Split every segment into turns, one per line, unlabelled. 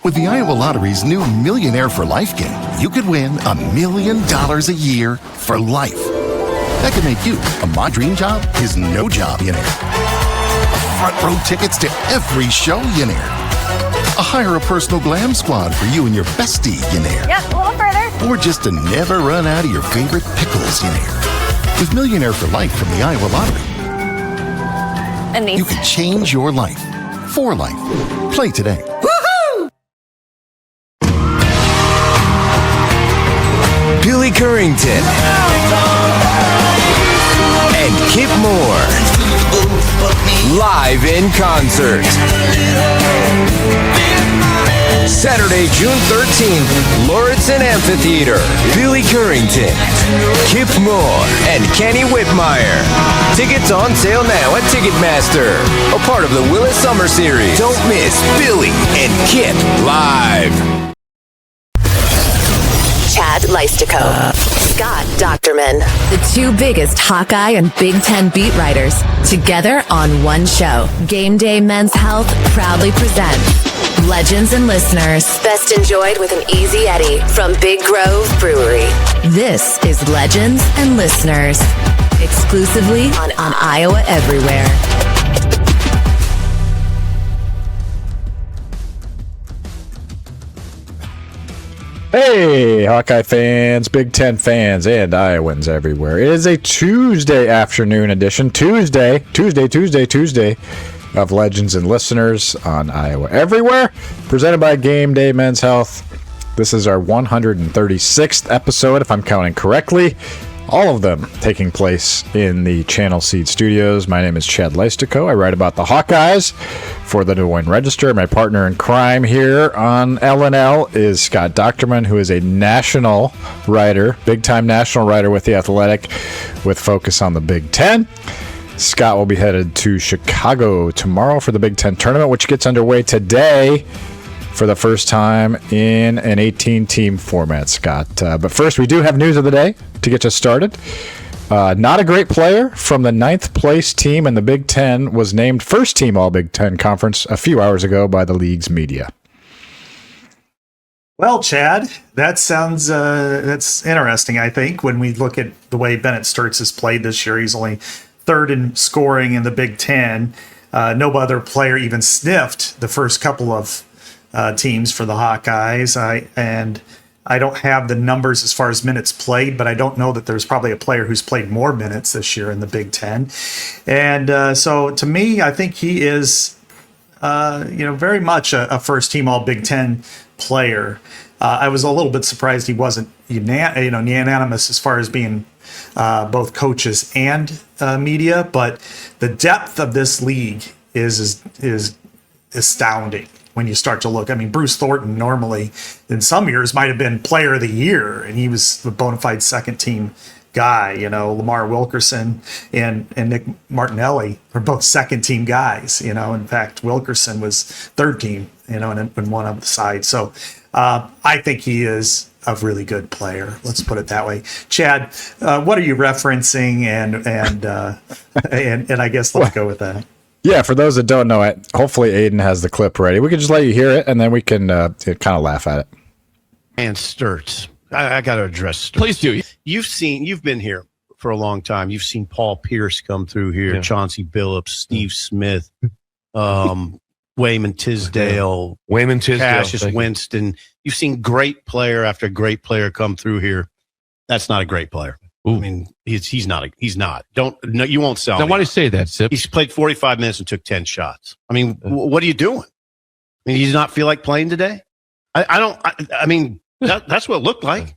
With the Iowa Lottery's new Millionaire for Life game, you could win $1 million a year for life. That could make you My Dream Job is No Job millionaire. Front row tickets to every show millionaire. Hire a personal glam squad for you and your bestie millionaire.
Yep, a little further.
Or just to never run out of your favorite pickles millionaire. With Millionaire for Life from the Iowa Lottery,
And these.
you can change your life for life. Play today.
Billy Currington and Kip Moore live in concert. Saturday, June 13th, Lauritsen Amphitheater. Billy Currington, Kip Moore, and Kenny Whitmire. Tickets on sale now at Ticketmaster. A part of the Willis Summer Series. Don't miss Billy and Kip live.
Chad Leistikow, Scott Dochterman, the two biggest Hawkeye and Big Ten beat writers, together on one show. Game Day Men's Health proudly presents Legends and Listeners, best enjoyed with an easy Eddie from Big Grove Brewery. This is Legends and Listeners, exclusively on Iowa Everywhere.
Hey, Hawkeye fans, Big Ten fans, and Iowans everywhere. It is a Tuesday afternoon edition, Tuesday of Legends and Listeners on Iowa Everywhere, presented by Game Day Men's Health. This is our 136th episode, if I'm counting correctly. All of them taking place in the Channel Seed Studios. My name is Chad Leistikow. I write about the Hawkeyes for the Des Moines Register. My partner in crime here on LNL is Scott Dochterman, who is a national writer, big-time national writer with The Athletic, with focus on the Big Ten. Scott will be headed to Chicago tomorrow for the Big Ten Tournament, which gets underway today for the first time in an 18-team format, Scott. But first, we do have news of the day to get you started. Not a great player from the 9th place team in the Big Ten was named first team All-Big Ten Conference a few hours ago by the league's media.
Well, Chad, that sounds that's interesting, I think, when we look at the way Bennett Stirtz has played this year. He's only third in scoring in the Big Ten. No other player even sniffed the first couple of teams for the Hawkeyes. I don't have the numbers as far as minutes played, but I don't know that there's probably a player who's played more minutes this year in the Big Ten. And so to me, I think he is, very much a first team All Big Ten player. I was a little bit surprised he wasn't unanimous as far as being both coaches and media, but the depth of this league is astounding when you start to look. I mean, Bruce Thornton normally in some years might have been player of the year, and he was the bona fide second team guy. Lamar Wilkerson and Nick Martinelli are both second team guys. In fact, Wilkerson was third team, and one on the side. So I think he is a really good player. Let's put it that way. Chad, what are you referencing? And I guess let's go with that.
Yeah, for those that don't know it, hopefully Aiden has the clip ready. We can just let you hear it, and then we can kind of laugh at it.
And Stirts. I got to address Stirts.
Please do.
You've been here for a long time. You've seen Paul Pierce come through here,
Yeah.
Chauncey Billups, Steve Smith, Wayman Tisdale, Cassius
thank you.
Winston. You've seen great player after great player come through here. That's not a great player.
Ooh.
I mean, he's not. You won't sell
Now,
me.
why do you say that, Sip?
He's played 45 minutes and took 10 shots. I mean, what are you doing? I mean, he does not feel like playing today? I mean, that's what it looked like.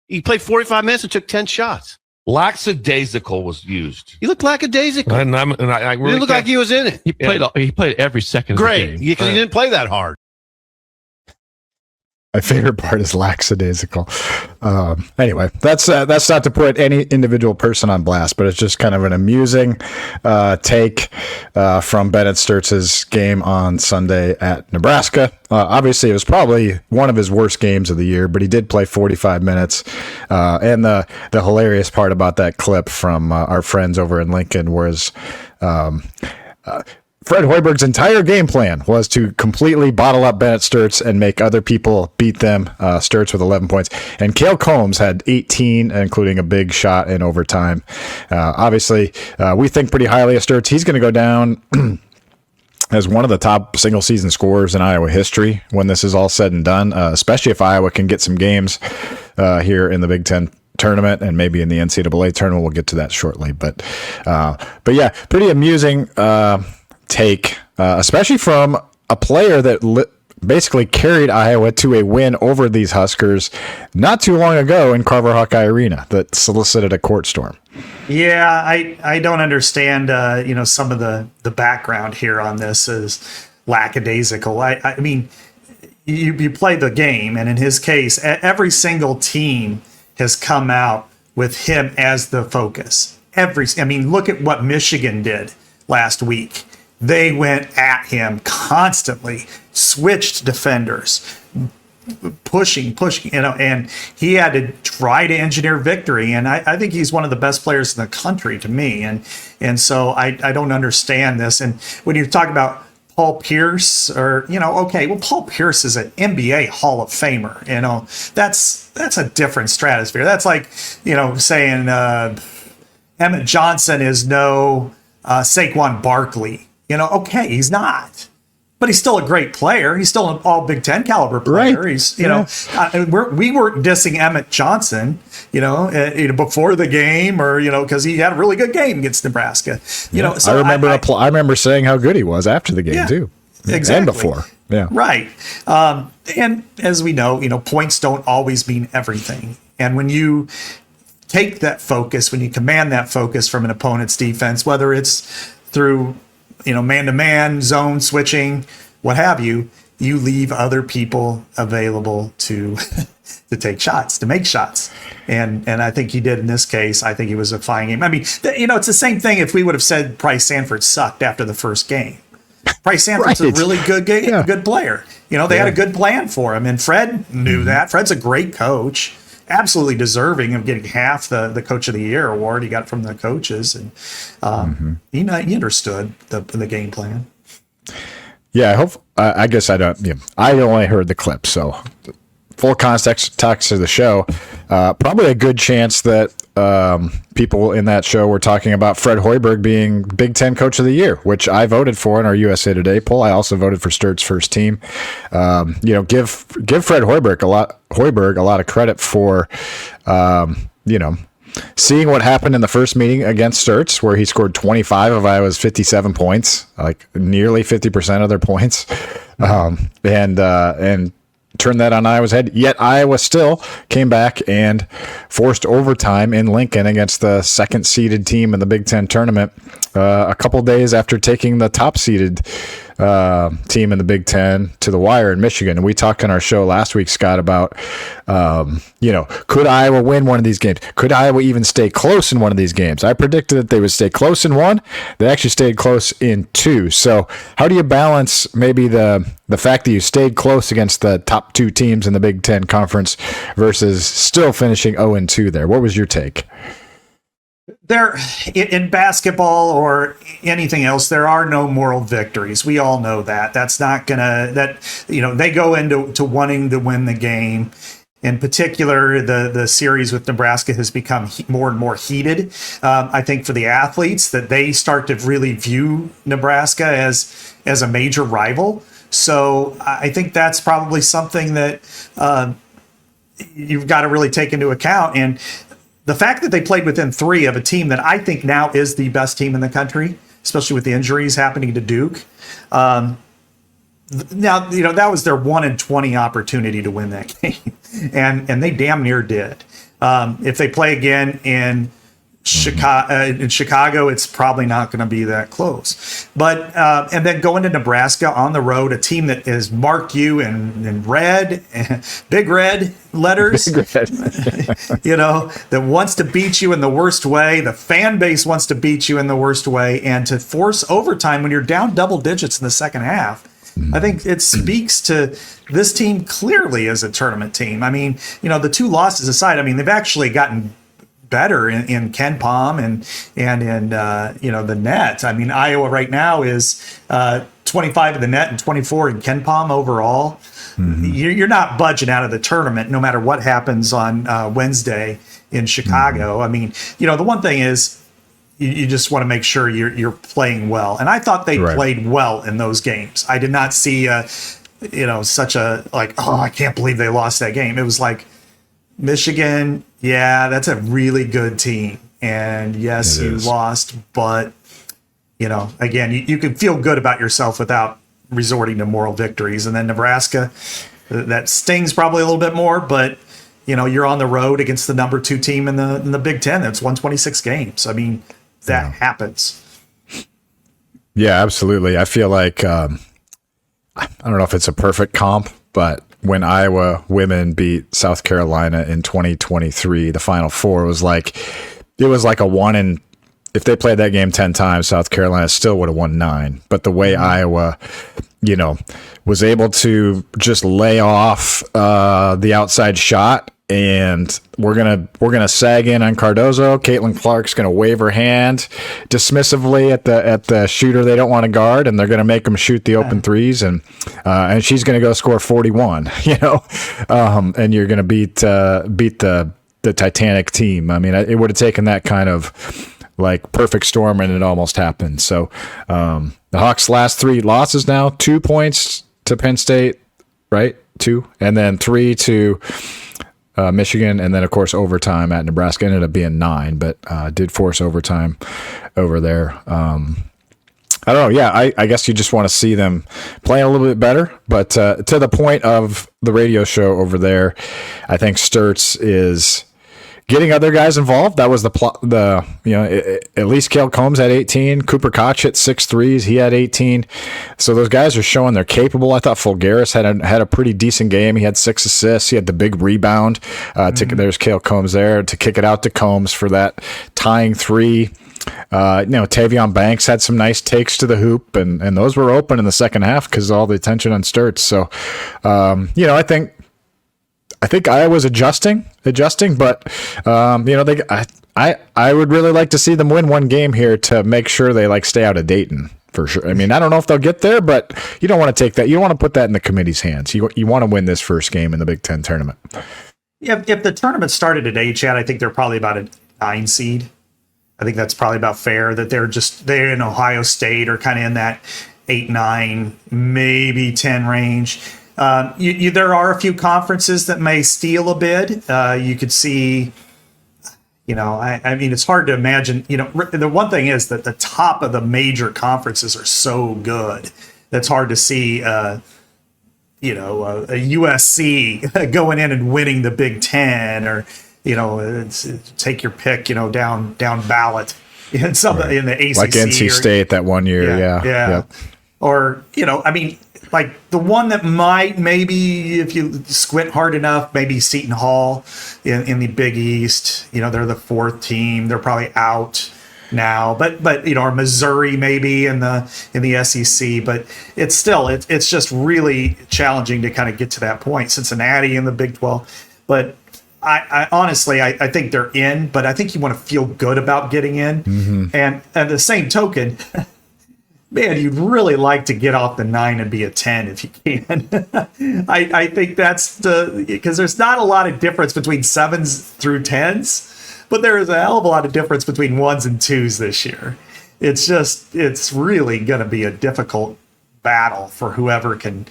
He played 45 minutes and took 10 shots.
Lackadaisical was used.
He looked lackadaisical.
And I
He
really
didn't look like he was in it.
He played every second
Great,
of the game.
because he didn't play that hard.
My favorite part is lackadaisical. Anyway, that's not to put any individual person on blast, but it's just kind of an amusing take from Bennett Stirtz's game on Sunday at Nebraska. Obviously, it was probably one of his worst games of the year, but he did play 45 minutes. And the hilarious part about that clip from our friends over in Lincoln was Fred Hoiberg's entire game plan was to completely bottle up Bennett Stirtz and make other people beat them. Stirtz with 11 points. And Cale Combs had 18, including a big shot in overtime. Obviously, we think pretty highly of Stirtz. He's going to go down as one of the top single-season scorers in Iowa history when this is all said and done, especially if Iowa can get some games here in the Big Ten tournament and maybe in the NCAA tournament. We'll get to that shortly. But yeah, pretty amusing take, especially from a player that basically carried Iowa to a win over these Huskers not too long ago in Carver Hawkeye Arena that solicited a court storm.
Yeah, I don't understand, some of the background here on this is lackadaisical. I mean, you play the game, and in his case, every single team has come out with him as the focus. Look at what Michigan did last week. They went at him constantly, switched defenders, pushing, and he had to try to engineer victory. And I think he's one of the best players in the country to me. And so I don't understand this. And when you talk about Paul Pierce Paul Pierce is an NBA Hall of Famer. That's a different stratosphere. That's like, saying Emmett Johnson is no Saquon Barkley. He's not, but he's still a great player. He's still an all Big Ten caliber player.
Right.
He's, we weren't dissing Emmett Johnson, before the game or, because he had a really good game against Nebraska. So
I remember saying how good he was after the game too.
Exactly.
And before. Yeah.
Right. And as we know, points don't always mean everything. And when you take that focus, when you command that focus from an opponent's defense, whether it's through man-to-man, zone switching, what have you, you leave other people available to take shots, to make shots. And I think he did in this case. I think he was a fine game. I mean, it's the same thing if we would have said Price Sanford sucked after the first game. Price Sanford's a really good good player. They had a good plan for him, and Fred knew that. Fred's a great coach. Absolutely deserving of getting half the Coach of the Year award he got from the coaches, and he understood the game plan.
Yeah, I guess I don't. I only heard the clip, so full context of the show. Probably a good chance that people in that show were talking about Fred Hoiberg being Big Ten Coach of the Year, which I voted for in our USA Today poll. I also voted for Sturt's first team. Give Fred Hoiberg a lot of credit for, seeing what happened in the first meeting against Stirtz, where he scored 25 of Iowa's 57 points, like nearly 50% of their points, and turned that on Iowa's head. Yet Iowa still came back and forced overtime in Lincoln against the second-seeded team in the Big Ten tournament a couple days after taking the top-seeded team in the Big Ten to the wire in Michigan. And we talked on our show last week, Scott, about, could Iowa win one of these games? Could Iowa even stay close in one of these games? I predicted that they would stay close in one. They actually stayed close in two. So how do you balance maybe the fact that you stayed close against the top two teams in the Big Ten Conference versus still finishing 0-2 there? What was your take?
There, in basketball or anything else, there are no moral victories. We all know that. That's not they go into wanting to win the game. In particular, the series with Nebraska has become more and more heated. I think for the athletes, that they start to really view Nebraska as a major rival. So I think that's probably something that you've got to really take into account. And the fact that they played within 3 of a team that I think now is the best team in the country, especially with the injuries happening to Duke. Now, that was their 1-in-20 opportunity to win that game. And they damn near did. If they play again in Chicago, it's probably not going to be that close. But and then going to Nebraska on the road, a team that has marked you in red, big red letters, that wants to beat you in the worst way. The fan base wants to beat you in the worst way, and to force overtime when you're down double digits in the second half. I think it speaks to this team clearly as a tournament team. I mean, the 2 losses aside, they've actually gotten better in Ken Palm and in the net. I mean, Iowa right now is 25 in the net and 24 in Ken Palm overall. Mm-hmm. You're not budging out of the tournament no matter what happens on Wednesday in Chicago. Mm-hmm. I mean, the one thing is you just want to make sure you're playing well. And I thought they played well in those games. I did not see such a I can't believe they lost that game. It was like, Michigan, yeah, that's a really good team. And yes, you lost, but again, you can feel good about yourself without resorting to moral victories. And then Nebraska, that stings probably a little bit more, but you're on the road against the number 2 team in the Big Ten. That's 126 games. I mean, that happens.
Yeah, absolutely. I feel like I don't know if it's a perfect comp, but when Iowa women beat South Carolina in 2023, the Final Four was like a 1 in. If they played that game 10 times, South Carolina still would have won 9. But the way Iowa, was able to just lay off the outside shot, and we're gonna sag in on Cardozo. Caitlin Clark's gonna wave her hand dismissively at the shooter they don't want to guard, and they're gonna make them shoot the open threes, and she's gonna go score 41. And you're gonna beat the Titanic team. I mean, it would have taken that kind of perfect storm, and it almost happened. So the Hawks' last 3 losses now: 2 points to Penn State, right? 2, and then 3 to Michigan, and then of course overtime at Nebraska. Ended up being 9, but did force overtime over there. I don't know. Yeah, I guess you just want to see them playing a little bit better. But to the point of the radio show over there, I think Stirtz is getting other guys involved. That was at least Cale Combs had 18. Cooper Koch hit 6 threes. He had 18. So those guys are showing they're capable. I thought Fulgaris had a pretty decent game. He had 6 assists. He had the big rebound. There's Cale Combs there to kick it out to Combs for that tying 3. Tavion Banks had some nice takes to the hoop, and those were open in the second half because of all the attention on Stirtz. So, I think Iowa's adjusting, but I would really like to see them win one game here to make sure they stay out of Dayton for sure. I mean, I don't know if they'll get there, but you don't want to take that. You don't want to put that in the committee's hands. You want to win this first game in the Big Ten tournament.
Yeah, if the tournament started today, Chad, I think they're probably about a 9 seed. I think that's probably about fair. That they're in Ohio State or kind of in that 8, 9, maybe 10 range. There are a few conferences that may steal a bid. You could see, I mean, it's hard to imagine. The one thing is that the top of the major conferences are so good. That's hard to see, a USC going in and winning the Big Ten, or take your pick, down ballot in the ACC,
like NC State that one year. Yeah.
Yep. Or I mean. The one that might, maybe if you squint hard enough, maybe Seton Hall in the Big East. They're the 4th team. They're probably out now, but or Missouri maybe in the SEC. But it's still it's just really challenging to kind of get to that point. Cincinnati in the Big 12, but I honestly I think they're in. But I think you want to feel good about getting in, and the same token. Man, you'd really like to get off the 9 and be a 10 if you can. I think that's because there's not a lot of difference between 7s through 10s, but there is a hell of a lot of difference between 1s and 2s this year. It's really going to be a difficult battle for whoever can,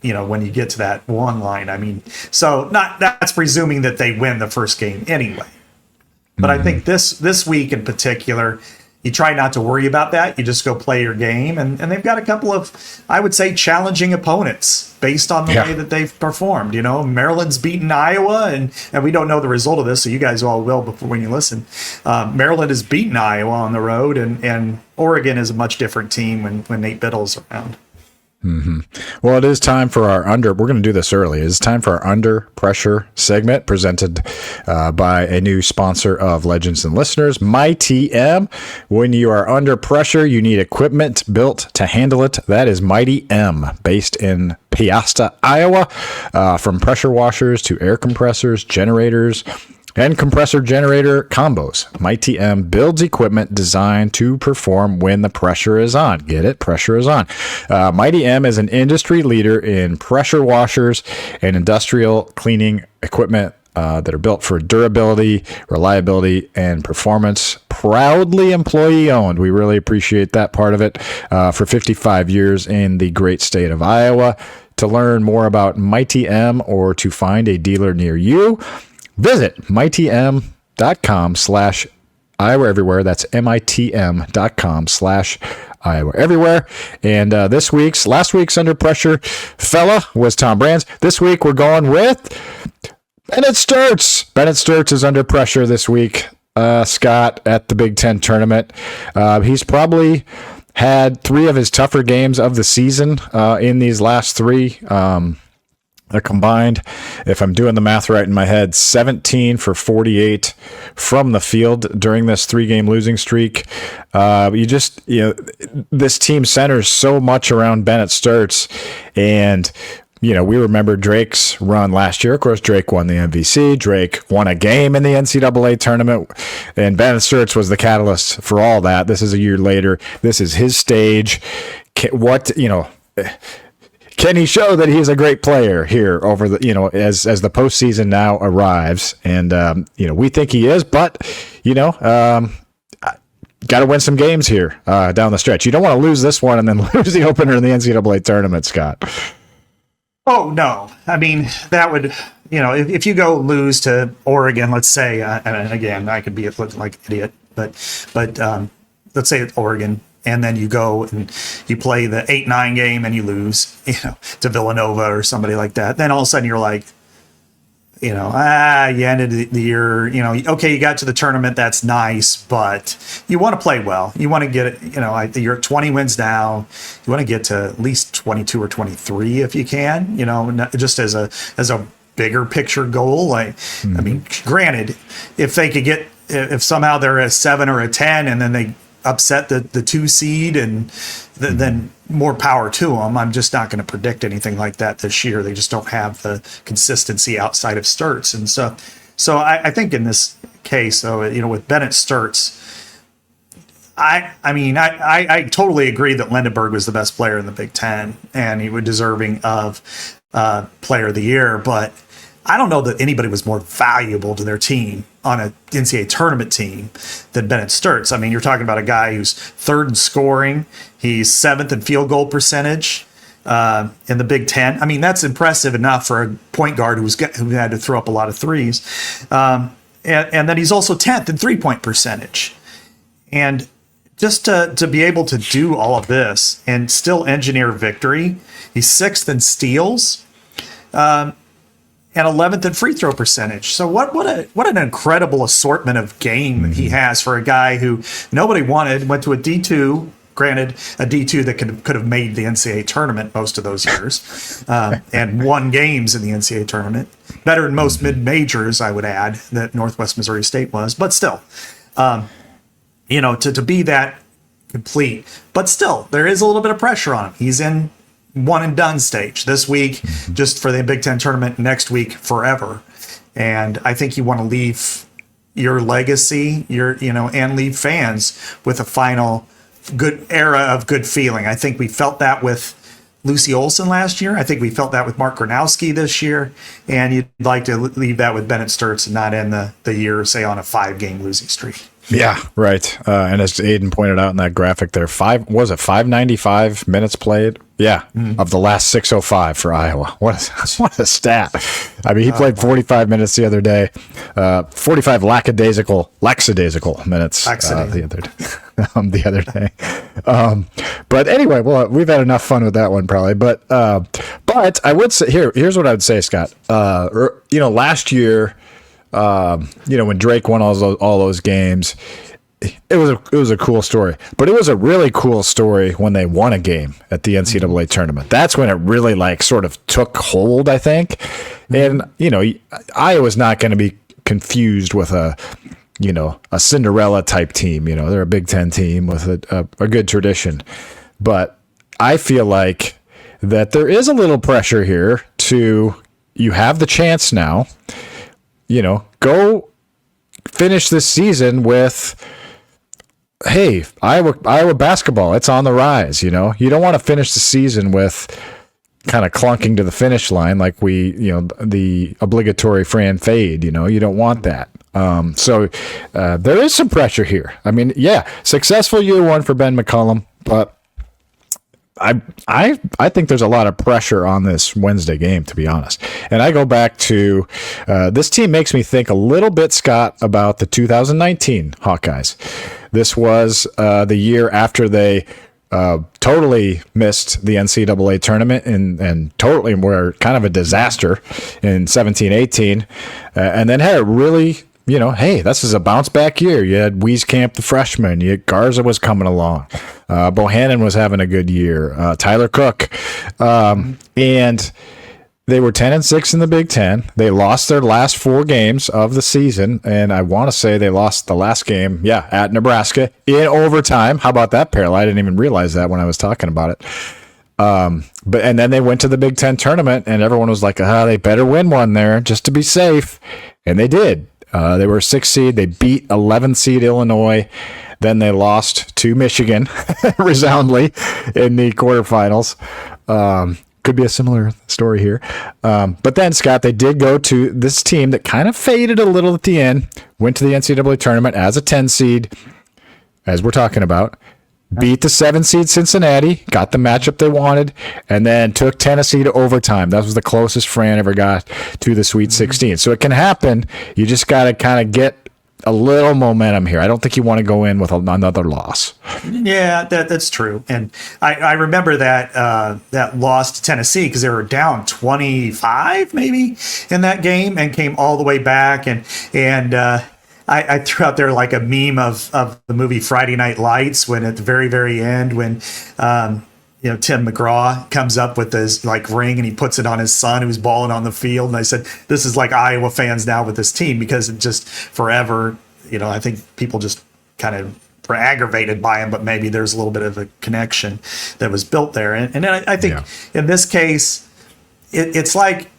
when you get to that 1 line. I mean, so that's presuming that they win the first game anyway. But I think this week in particular, you try not to worry about that. You just go play your game. And they've got a couple of, I would say, challenging opponents based on the way that they've performed. Maryland's beaten Iowa, and we don't know the result of this, so you guys all will before when you listen. Maryland has beaten Iowa on the road, and Oregon is a much different team when Nate Biddle's around.
Mm-hmm. Well, it is time for our we're going to do this early. It's time for our Under Pressure segment presented by a new sponsor of Legends and Listeners, Mighty M. When you are under pressure, you need equipment built to handle it. That is Mighty M, based in Peosta, Iowa. From pressure washers to air compressors, generators, and compressor generator combos. Mighty M builds equipment designed to perform when the pressure is on. Get it? Pressure is on. Mighty M is an industry leader in pressure washers and industrial cleaning equipment that are built for durability, reliability, and performance. Proudly employee-owned. We really appreciate that part of it. For 55 years in the great state of Iowa. To learn more about Mighty M or to find a dealer near you, visit mightym.com/Iowa Everywhere. That's mitm.com/Iowa Everywhere. And last week's Under Pressure fella was Tom Brands. This week we're going with Bennett Stirtz. Bennett Stirtz is under pressure this week, Scott, at the Big Ten tournament. He's probably had 3 of his tougher games of the season in these last 3. They're combined, if I'm doing the math right in my head, 17 for 48 from the field during this 3-game losing streak. This team centers so much around Bennett Stirtz, and we remember Drake's run last year. Of course, Drake won the MVC. Drake won a game in the NCAA tournament, and Bennett Stirtz was the catalyst for all that. This is a year later. This is his stage. Can he show that he's a great player here over the, as the postseason now arrives? And, we think he is, but, got to win some games here down the stretch. You don't want to lose this one and then lose the opener in the NCAA tournament, Scott.
Oh, no. I mean, that would, if you go lose to Oregon, let's say, and again, I could be like an idiot, but let's say it's Oregon, and then you go and you play the 8-9 game and you lose, to Villanova or somebody like that. Then all of a sudden you're like, you ended the year, okay, you got to the tournament. That's nice, but you want to play well. You want to get it, you're 20 wins down. You want to get to at least 22 or 23 if you can, just as a bigger picture goal. I mean, granted, if they could get, if somehow they're a 7 or a 10 and then they upset the 2 seed and then more power to them. I'm just not going to predict anything like that this year. They just don't have the consistency outside of Stirtz. And so I think in this case, though, with Bennett Stirtz, I totally agree that Lindenberg was the best player in the Big Ten and he was deserving of player of the year, but I don't know that anybody was more valuable to their team on a NCAA tournament team than Bennett Stirtz. I mean, you're talking about a guy who's 3rd in scoring. He's 7th in field goal percentage in the Big Ten. I mean, that's impressive enough for a point guard who had to throw up a lot of threes. And then he's also 10th in 3-point percentage. And just to be able to do all of this and still engineer victory, he's 6th in steals. And 11th in free throw percentage. So what an incredible assortment of game he has for a guy who nobody wanted, went to a D2, granted a D2 that could have made the NCAA tournament most of those years, and won games in the NCAA tournament. Better than most mid-majors, I would add, that Northwest Missouri State was. But still, to be that complete. But still, there is a little bit of pressure on him. He's in one and done stage this week, just for the Big Ten tournament, next week forever. And I think you want to leave your legacy, and leave fans with a final good era of good feeling. I think we felt that with Lucy Olson last year. I think we felt that with Mark Gronowski this year. And you'd like to leave that with Bennett Stirtz and not end the year, say, on a 5-game losing streak.
Yeah, right. And as Aiden pointed out in that graphic there, 595 minutes played? Yeah, of the last 605 for Iowa. What a stat. I mean, he played 45 minutes the other day, 45 lackadaisical minutes the other day. But anyway, well, we've had enough fun with that one probably. But I would say, here's what I would say, Scott. Last year, when Drake won all those games, it was a cool story. But it was a really cool story when they won a game at the NCAA tournament. That's when it really sort of took hold, I think. And Iowa's not going to be confused with a Cinderella type team. They're a Big Ten team with a good tradition. But I feel like that there is a little pressure here you have the chance now. Go finish this season with, hey, Iowa basketball, it's on the rise. You don't want to finish the season with kind of clunking to the finish line like the obligatory Fran fade. You don't want that. So there is some pressure here. I mean, yeah, successful year one for Ben McCollum, but I think there's a lot of pressure on this Wednesday game, to be honest. And I go back to this team makes me think a little bit, Scott, about the 2019 Hawkeyes. This was the year after they totally missed the NCAA tournament and totally were kind of a disaster in 17-18, and then had a really, hey, this is a bounce back year. You had Wieskamp, the freshman. Garza was coming along. Bohannon was having a good year. Tyler Cook. And they were 10-6 in the Big Ten. They lost their last 4 games of the season. And I want to say they lost the last game, at Nebraska in overtime. How about that, Peril? I didn't even realize that when I was talking about it. And then they went to the Big Ten tournament, and everyone was like, they better win one there just to be safe. And they did. They were a 6 seed. They beat 11 seed Illinois. Then they lost to Michigan resoundingly in the quarterfinals. Could be a similar story here. But then, Scott, they did go to this team that kind of faded a little at the end, went to the NCAA tournament as a 10 seed, as we're talking about, beat the 7 seed Cincinnati, got the matchup they wanted, and then took Tennessee to overtime. That was the closest Fran ever got to the Sweet 16. So it can happen. You just got to kind of get a little momentum here. I don't think you want to go in with another loss.
Yeah, that's true. And I remember that loss to Tennessee because they were down 25 maybe in that game and came all the way back. And I threw out there like a meme of the movie Friday Night Lights when at the very, very end when Tim McGraw comes up with his ring and he puts it on his son who's balling on the field. And I said, this is like Iowa fans now with this team because it just forever, I think people just kind of were aggravated by him, but maybe there's a little bit of a connection that was built there. And I think in this case, it's like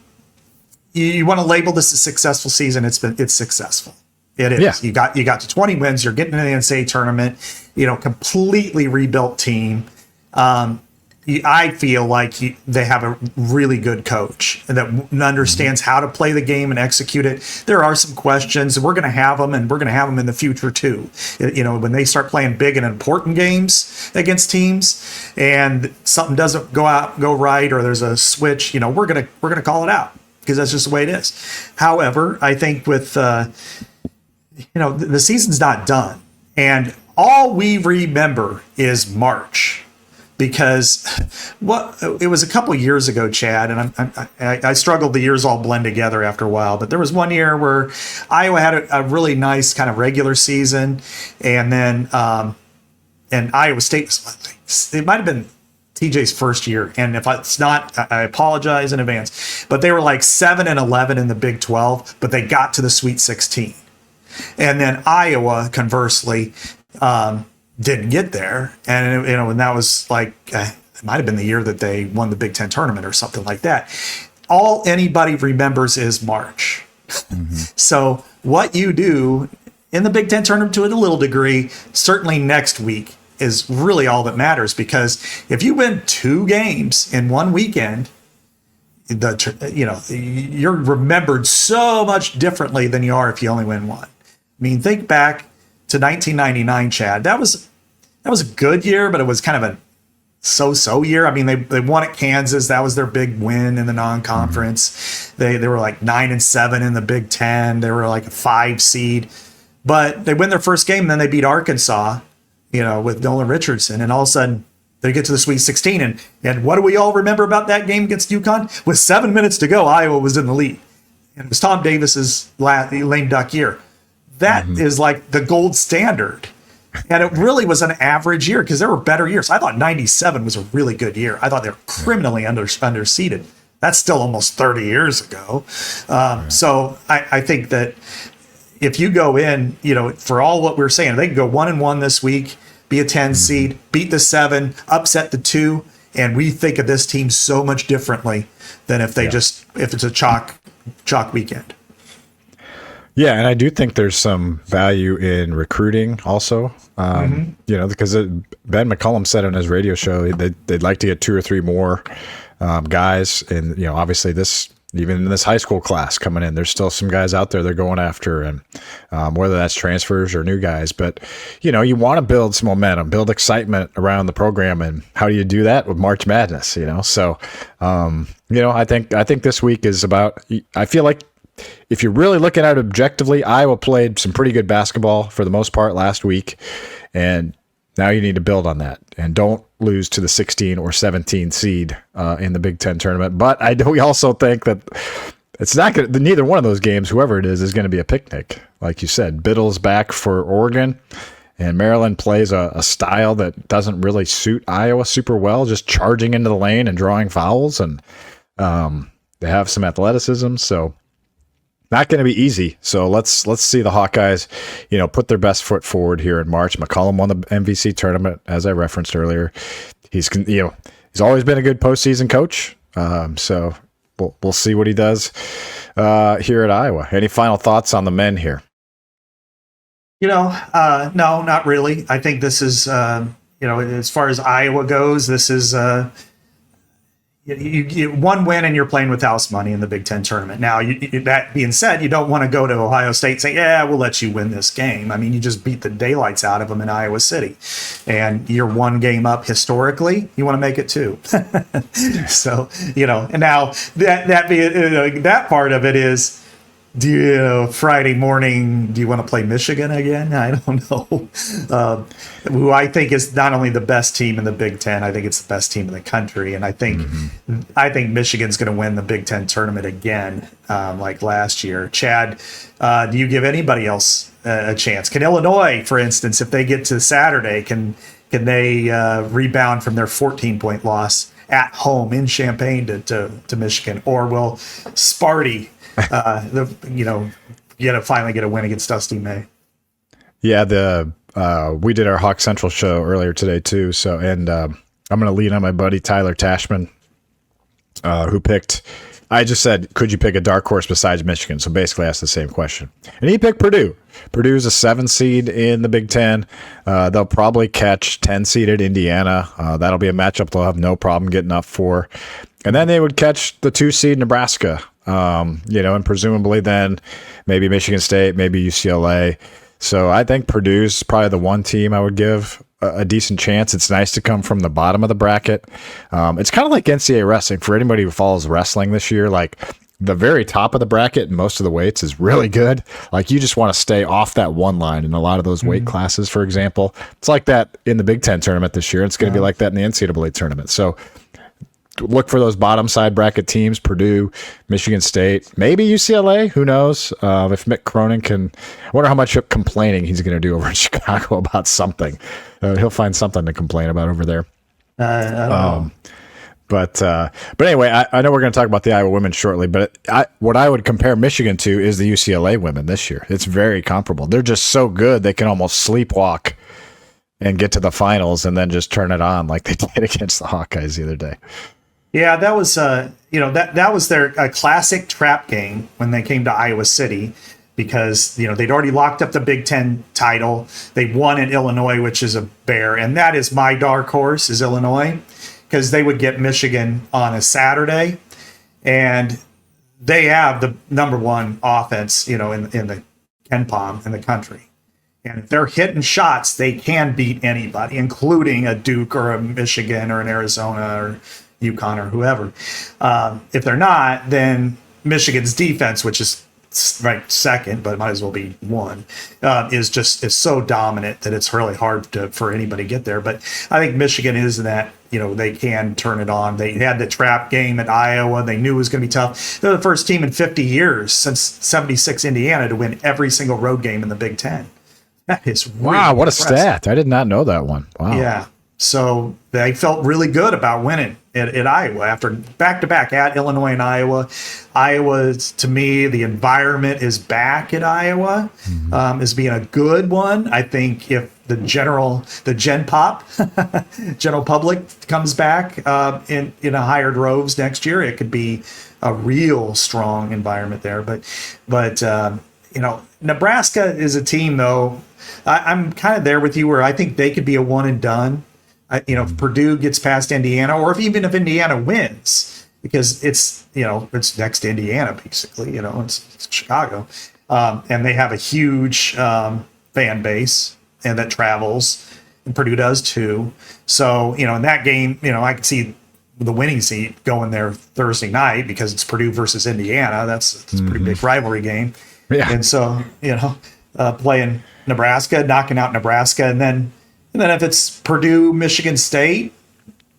you want to label this a successful season. It's successful. It is. Yeah. You got to 20 wins. You're getting into the NCAA tournament. Completely rebuilt team. I feel like they have a really good coach that understands how to play the game and execute it. There are some questions. We're going to have them, and we're going to have them in the future too. When they start playing big and important games against teams, and something doesn't go right, or there's a switch, we're gonna call it out because that's just the way it is. However, I think with the season's not done, and all we remember is March. Because it was a couple of years ago, Chad, and I struggled. The years all blend together after a while. But there was one year where Iowa had a really nice kind of regular season, and then and Iowa State it might have been TJ's first year, and if it's not, I apologize in advance. But they were like 7-11 in the Big 12, but they got to the Sweet 16, and then Iowa, conversely, didn't get there, and and that was like it might have been the year that they won the Big Ten tournament or something like that. All anybody remembers is March. Mm-hmm. So what you do in the Big Ten tournament to a little degree, certainly next week, is really all that matters, because if you win 2 games in one weekend, you're remembered so much differently than you are if you only win one. I mean, think back to 1999, Chad. That was a good year, but it was kind of a so-so year. I mean, they won at Kansas. That was their big win in the non-conference. They were like 9-7 in the Big Ten. They were like a 5 seed, but they win their first game, and then they beat Arkansas, with Nolan Richardson, and all of a sudden they get to the Sweet 16. And what do we all remember about that game against UConn? With 7 minutes to go, Iowa was in the lead, and it was Tom Davis's lame duck year. That is like the gold standard. And it really was an average year because there were better years. I thought 97 was a really good year. I thought they were criminally underseeded. That's still almost 30 years ago. So I think that if you go in, for all what we're saying, they can go 1-1 this week, be a 10 seed, beat the 7, upset the 2. And we think of this team so much differently than if they if it's a chalk weekend.
Yeah, and I do think there's some value in recruiting also. Because Ben McCullum said on his radio show they'd like to get 2 or 3 more guys, and obviously even in this high school class coming in, there's still some guys out there they're going after, and whether that's transfers or new guys. But you want to build some momentum, build excitement around the program, and how do you do that with March Madness? So I think this week is about. I feel like if you're really looking at it objectively, Iowa played some pretty good basketball for the most part last week, and now you need to build on that and don't lose to the 16 or 17 seed in the Big Ten tournament. But we also think that it's not going. Neither one of those games, whoever it is going to be a picnic. Like you said, Biddle's back for Oregon, and Maryland plays a style that doesn't really suit Iowa super well, just charging into the lane and drawing fouls, and they have some athleticism, so. Not going to be easy. So let's see the Hawkeyes, put their best foot forward here in March. McCullum won the MVC tournament, as I referenced earlier. He's always been a good postseason coach. So we'll see what he does here at Iowa. Any final thoughts on the men here?
No, not really. I think this is, as far as Iowa goes, this is. You one win and you're playing with house money in the Big Ten tournament. Now, that being said, you don't want to go to Ohio State and say, yeah, we'll let you win this game. I mean, you just beat the daylights out of them in Iowa City. And you're one game up historically. You want to make it 2. So, and now that part of it is, Friday morning, do you want to play Michigan again? I don't know. Who I think is not only the best team in the Big Ten, I think it's the best team in the country. And I think Michigan's going to win the Big Ten tournament again, like last year. Chad, do you give anybody else a chance? Can Illinois, for instance, if they get to Saturday, can they rebound from their 14-point loss at home in Champaign to Michigan? Or will Sparty finally get a win against Dusty May? Yeah,
we did our Hawk Central show earlier today too. So, and I'm going to lean on my buddy Tyler Tashman, who picked. I just said, could you pick a dark horse besides Michigan? So basically, asked the same question, and he picked Purdue. Purdue's a 7 seed in the Big Ten. They'll probably catch 10 seeded Indiana. That'll be a matchup they'll have no problem getting up for, and then they would catch the 2 seed Nebraska. And presumably then maybe Michigan State, maybe UCLA. So I think Purdue's probably the one team I would give a decent chance. It's nice to come from the bottom of the bracket. It's kind of like NCAA wrestling for anybody who follows wrestling this year. Like the very top of the bracket and most of the weights is really good. Like you just want to stay off that one line in a lot of those weight classes, for example. It's like that in the Big Ten tournament this year. It's going to be like that in the NCAA tournament. So look for those bottom side bracket teams: Purdue, Michigan State, maybe UCLA. Who knows? If Mick Cronin can, I wonder how much complaining he's going to do over in Chicago about something. He'll find something to complain about over there. I don't know. But anyway, I know we're going to talk about the Iowa women shortly. But what I would compare Michigan to is the UCLA women this year. It's very comparable. They're just so good they can almost sleepwalk and get to the finals and then just turn it on like they did against the Hawkeyes the other day.
Yeah, that was that was their classic trap game when they came to Iowa City, because they'd already locked up the Big Ten title. They won in Illinois, which is a bear, and that is my dark horse is Illinois, because they would get Michigan on a Saturday, and they have the number 1 offense in the KenPom in the country. And if they're hitting shots, they can beat anybody, including a Duke or a Michigan or an Arizona or UConn or whoever. If they're not, then Michigan's defense, which is ranked second, but might as well be 1, is so dominant that it's really hard for anybody to get there. But I think Michigan is in that, they can turn it on. They had the trap game at Iowa. They knew it was going to be tough. They're the first team in 50 years since 76 Indiana to win every single road game in the Big Ten. That is really
wow, what
impressive.
A stat. I did not know that one. Wow.
Yeah. So they felt really good about winning at Iowa after back-to-back at Illinois and Iowa. Iowa, to me, the environment is back at Iowa as being a good one. I think if the general public comes back in a higher droves next year, it could be a real strong environment there. But Nebraska is a team, though. I'm kind of there with you where I think they could be a one and done. If Purdue gets past Indiana, or even if Indiana wins, because it's next to Indiana, basically, it's Chicago. And they have a huge fan base and that travels, and Purdue does too. So, in that game, I could see the winning seat going there Thursday night because it's Purdue versus Indiana. That's a pretty big rivalry game. Yeah. And so, playing Nebraska, knocking out Nebraska, and then if it's Purdue, Michigan State,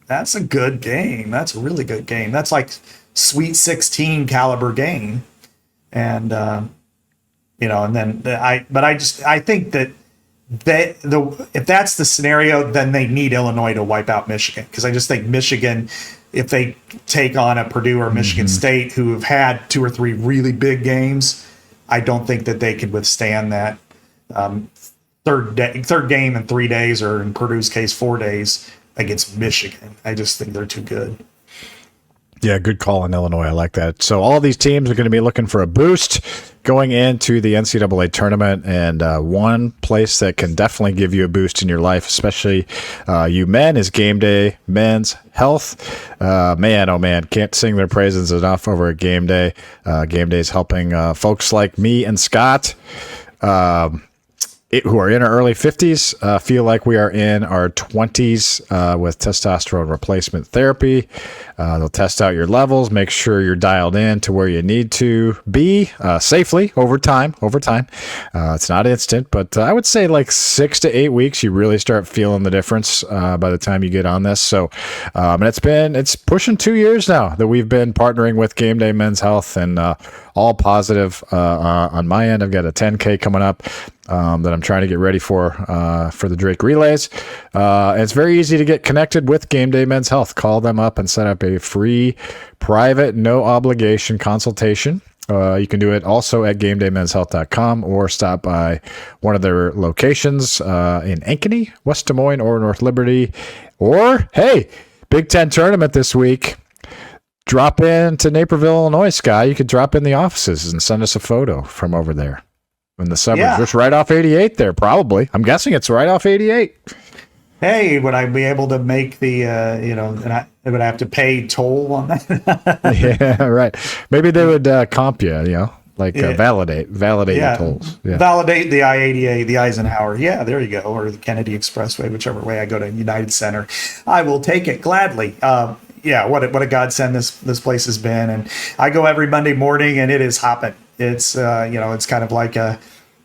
that's a good game. That's a really good game. That's like Sweet 16 caliber game. And, I think that if that's the scenario, then they need Illinois to wipe out Michigan. Because I just think Michigan, if they take on a Purdue or Michigan State who have had 2 or 3 really big games, I don't think that they could withstand that third game in 3 days, or in Purdue's case, 4 days against Michigan. I just think they're too good.
Yeah, good call in Illinois. I like that. So all these teams are going to be looking for a boost going into the NCAA tournament, and one place that can definitely give you a boost in your life, especially you men, is GameDay Men's Health. Man, oh man, can't sing their praises enough over at GameDay. GameDay is helping folks like me and Scott, who are in our early 50s, feel like we are in our 20s with testosterone replacement therapy. They'll test out your levels, make sure you're dialed in to where you need to be safely over time. It's not instant, but I would say like 6 to 8 weeks, you really start feeling the difference by the time you get on this. So, and it's pushing 2 years now that we've been partnering with GameDay Men's Health, and all positive on my end. I've got a 10K coming up that I'm trying to get ready for the Drake Relays. And it's very easy to get connected with GameDay Men's Health. Call them up and set up a free, private, no obligation consultation. You can do it also at GameDayMen'sHealth.com, or stop by one of their locations in Ankeny, West Des Moines, or North Liberty. Or, hey, Big Ten tournament this week. Drop in to Naperville, Illinois, Sky. You could drop in the offices and send us a photo from over there in the suburbs.
Yeah.
It's right off 88 there, probably. I'm guessing it's right off 88.
Hey, would I be able to make the, and I would have to pay toll on that?
Yeah, right. Maybe they would comp you, validate your tolls. Yeah.
Validate the I-80A, the Eisenhower. Yeah, there you go. Or the Kennedy Expressway, whichever way I go to United Center. I will take it gladly. What a godsend this place has been. And I go every Monday morning, and it is hopping. It's, it's kind of like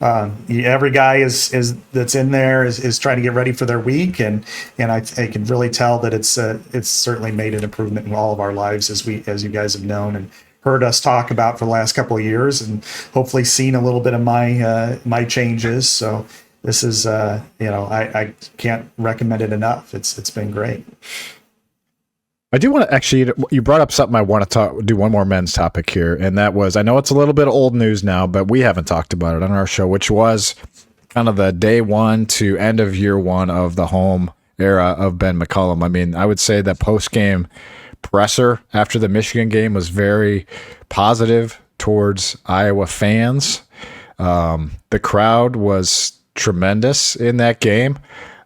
every guy is that's in there is trying to get ready for their week, and I can really tell that it's certainly made an improvement in all of our lives, as you guys have known and heard us talk about for the last couple of years, and hopefully seen a little bit of my changes. So this is I can't recommend it enough. It's been great.
I do want to actually, you brought up something I want to do one more men's topic here. And that was, I know it's a little bit old news now, but we haven't talked about it on our show, which was kind of the day one to end of year one of the home era of Ben McCollum. I mean, I would say that post-game presser after the Michigan game was very positive towards Iowa fans. The crowd was tremendous in that game.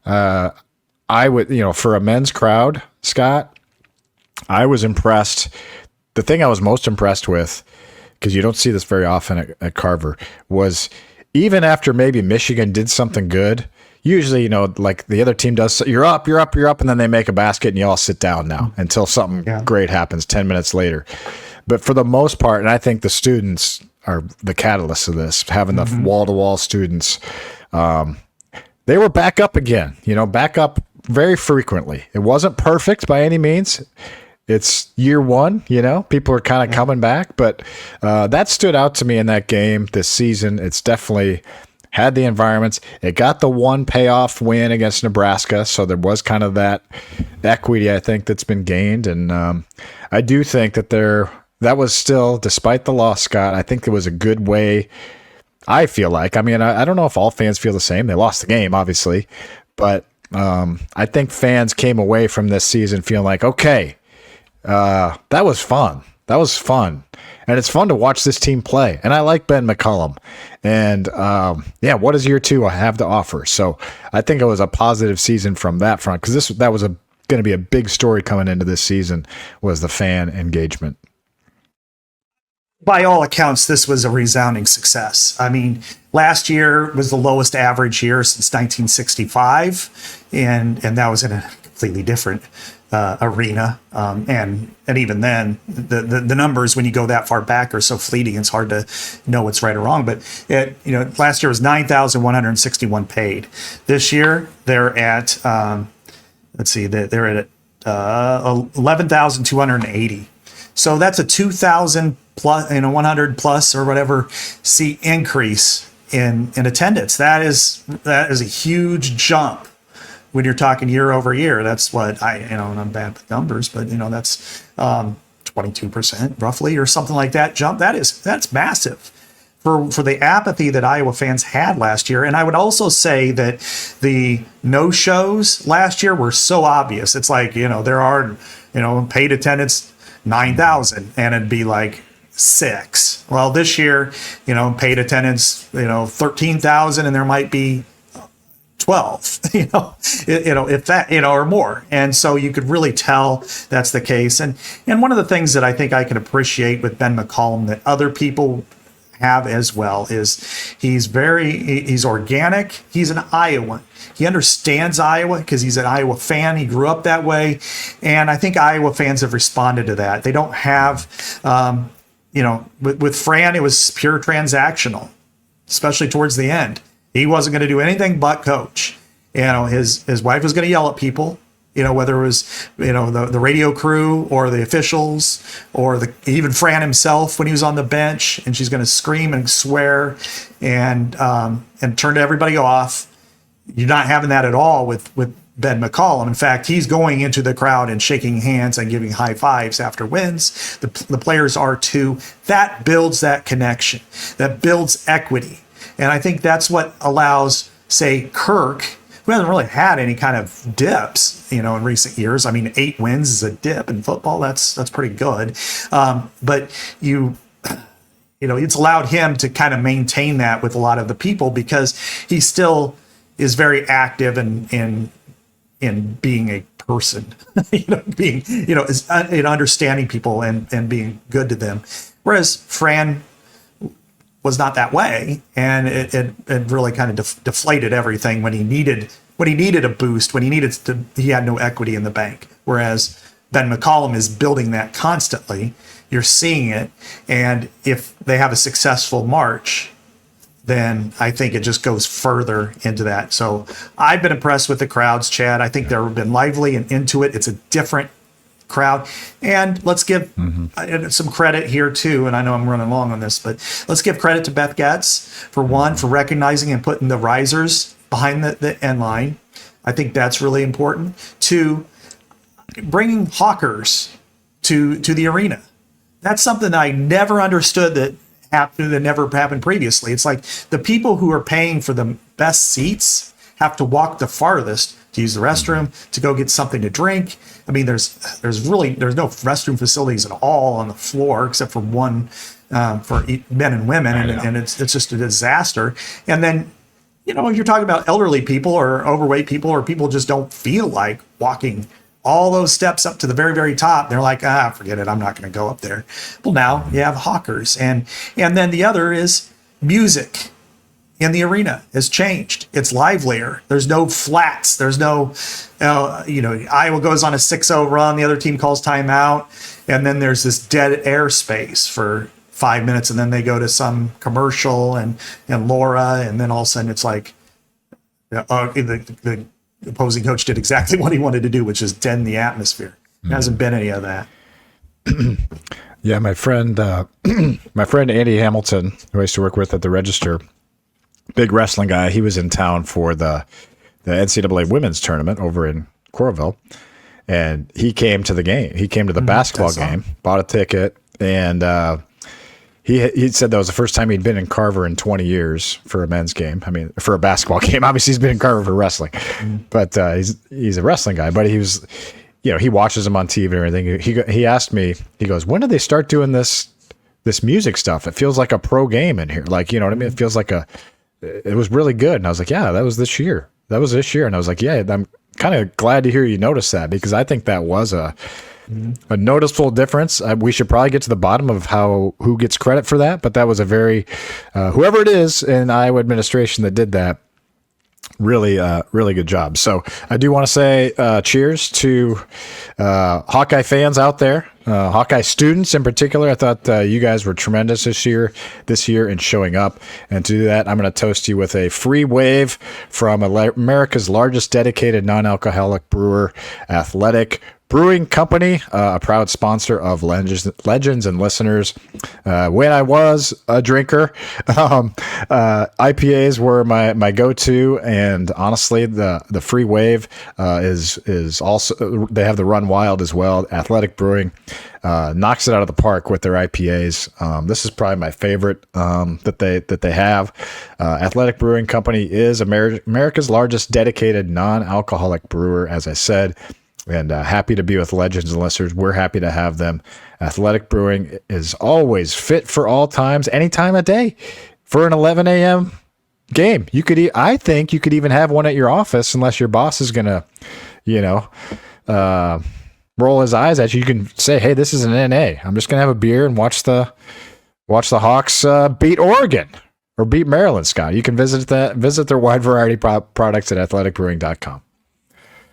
I would, for a men's crowd, Scott, I was impressed. The thing I was most impressed with, because you don't see this very often at Carver, was even after maybe Michigan did something good, usually, like the other team does, you're up, and then they make a basket and you all sit down now until something great happens 10 minutes later. But for the most part, and I think the students are the catalyst of this, having the wall-to-wall students, they were back up again, back up very frequently. It wasn't perfect by any means. It's year one, people are kind of coming back, but that stood out to me in that game this season. It's definitely had the environments. It got the one payoff win against Nebraska, so there was kind of that equity, I think, that's been gained. And I do think that that was still, despite the loss, Scott, I think it was a good way, I feel like. I mean, I don't know if all fans feel the same. They lost the game, obviously, but I think fans came away from this season feeling like, okay, that was fun. That was fun. And it's fun to watch this team play. And I like Ben McCollum. And what does year 2 have to offer? So I think it was a positive season from that front, because that was going to be a big story coming into this season, was the fan engagement.
By all accounts, this was a resounding success. I mean, last year was the lowest average year since 1965, and that was in a completely different arena. And even then, the numbers, when you go that far back, are so fleeting. It's hard to know what's right or wrong. But last year was 9,161 paid. This year they're at they're at 11,280. So that's a 2,000 plus, 100 plus or whatever seat increase in attendance. That is a huge jump. When you're talking year over year, that's what and I'm bad with numbers, but that's 22% roughly or something like that jump. That's massive for the apathy that Iowa fans had last year. And I would also say that the no-shows last year were so obvious. It's like, there are, paid attendance 9,000 and it'd be like 6. Well, this year, paid attendance, 13,000 and there might be 12, if that, or more. And so you could really tell that's the case. And one of the things that I think I can appreciate with Ben McCollum that other people have as well is he's organic. He's an Iowan. He understands Iowa because he's an Iowa fan. He grew up that way. And I think Iowa fans have responded to that. They don't have, with Fran, it was pure transactional, especially towards the end. He wasn't going to do anything but coach. His wife was going to yell at people, whether it was, the radio crew or the officials or even Fran himself when he was on the bench, and she's going to scream and swear and turn everybody off. You're not having that at all with Ben McCollum. In fact, he's going into the crowd and shaking hands and giving high fives after wins. The players are too. That builds that connection. That builds equity. And I think that's what allows, say, Kirk, who hasn't really had any kind of dips, in recent years. I mean, 8 wins is a dip in football. That's pretty good. But it's allowed him to kind of maintain that with a lot of the people because he still is very active in being a person, understanding people and being good to them. Whereas Fran was not that way, and it really kind of deflated everything when he needed a boost, when he had no equity in the bank. Whereas Ben McCollum is building that constantly. You're seeing it, and if they have a successful March, then I think it just goes further into that. So I've been impressed with the crowds, Chad. I think they've been lively and into it. It's a different crowd. And let's give some credit here too, and I know I'm running long on this, but let's give credit to Beth Getz for recognizing and putting the risers behind the end line. I think that's really important. To bringing hawkers to the arena. That's something I never understood that never happened previously. It's like the people who are paying for the best seats have to walk the farthest to use the restroom, to go get something to drink. I mean, there's no restroom facilities at all on the floor except for one for men and women, and it's just a disaster. And then, if you're talking about elderly people or overweight people or people just don't feel like walking all those steps up to the very, very top, they're like, forget it, I'm not going to go up there. Well, now you have hawkers, and then the other is music. In the arena has changed. It's livelier. There's no flats. There's no, Iowa goes on a 6-0 run. The other team calls timeout. And then there's this dead air space for 5 minutes. And then they go to some commercial and Laura. And then all of a sudden it's like the opposing coach did exactly what he wanted to do, which is deaden the atmosphere. There hasn't been any of that.
Yeah, my friend Andy Hamilton, who I used to work with at the Register, big wrestling guy. He was in town for the NCAA women's tournament over in Coralville, and he came to the game. He came to the basketball game, bought a ticket, and he said that was the first time he'd been in Carver in 20 years for a men's game. I mean, for a basketball game. Obviously, he's been in Carver for wrestling, but he's a wrestling guy. But he watches them on TV and everything. He asked me, he goes, when did they start doing this music stuff? It feels like a pro game in here. Like, you know what I mean? It feels like it was really good. And I was like, yeah, that was this year. And I was like, yeah, I'm kind of glad to hear you notice that, because I think that was a noticeable difference. We should probably get to the bottom of who gets credit for that. But that was a very, whoever it is in Iowa administration that did that, really good job. So I do want to say cheers to Hawkeye fans out there, Hawkeye students in particular. I thought you guys were tremendous this year in showing up. And to do that, I'm going to toast you with a free wave from America's largest dedicated non-alcoholic brewer, Athletic Brewing Company, a proud sponsor of Legends and Listeners. When I was a drinker, IPAs were my go-to, and honestly, the free wave is also, they have the Run Wild as well. Athletic Brewing knocks it out of the park with their IPAs. This is probably my favorite that they have. Athletic Brewing Company is America's largest dedicated non-alcoholic brewer, as I said. And happy to be with Legends and Listeners. We're happy to have them. Athletic Brewing is always fit for all times, any time of day. For an 11 a.m. game, I think you could even have one at your office, unless your boss is gonna, roll his eyes at you. You can say, "Hey, this is an NA. I'm just gonna have a beer and watch the Hawks beat Oregon or beat Maryland." Scott, you can visit their wide variety products at athleticbrewing.com.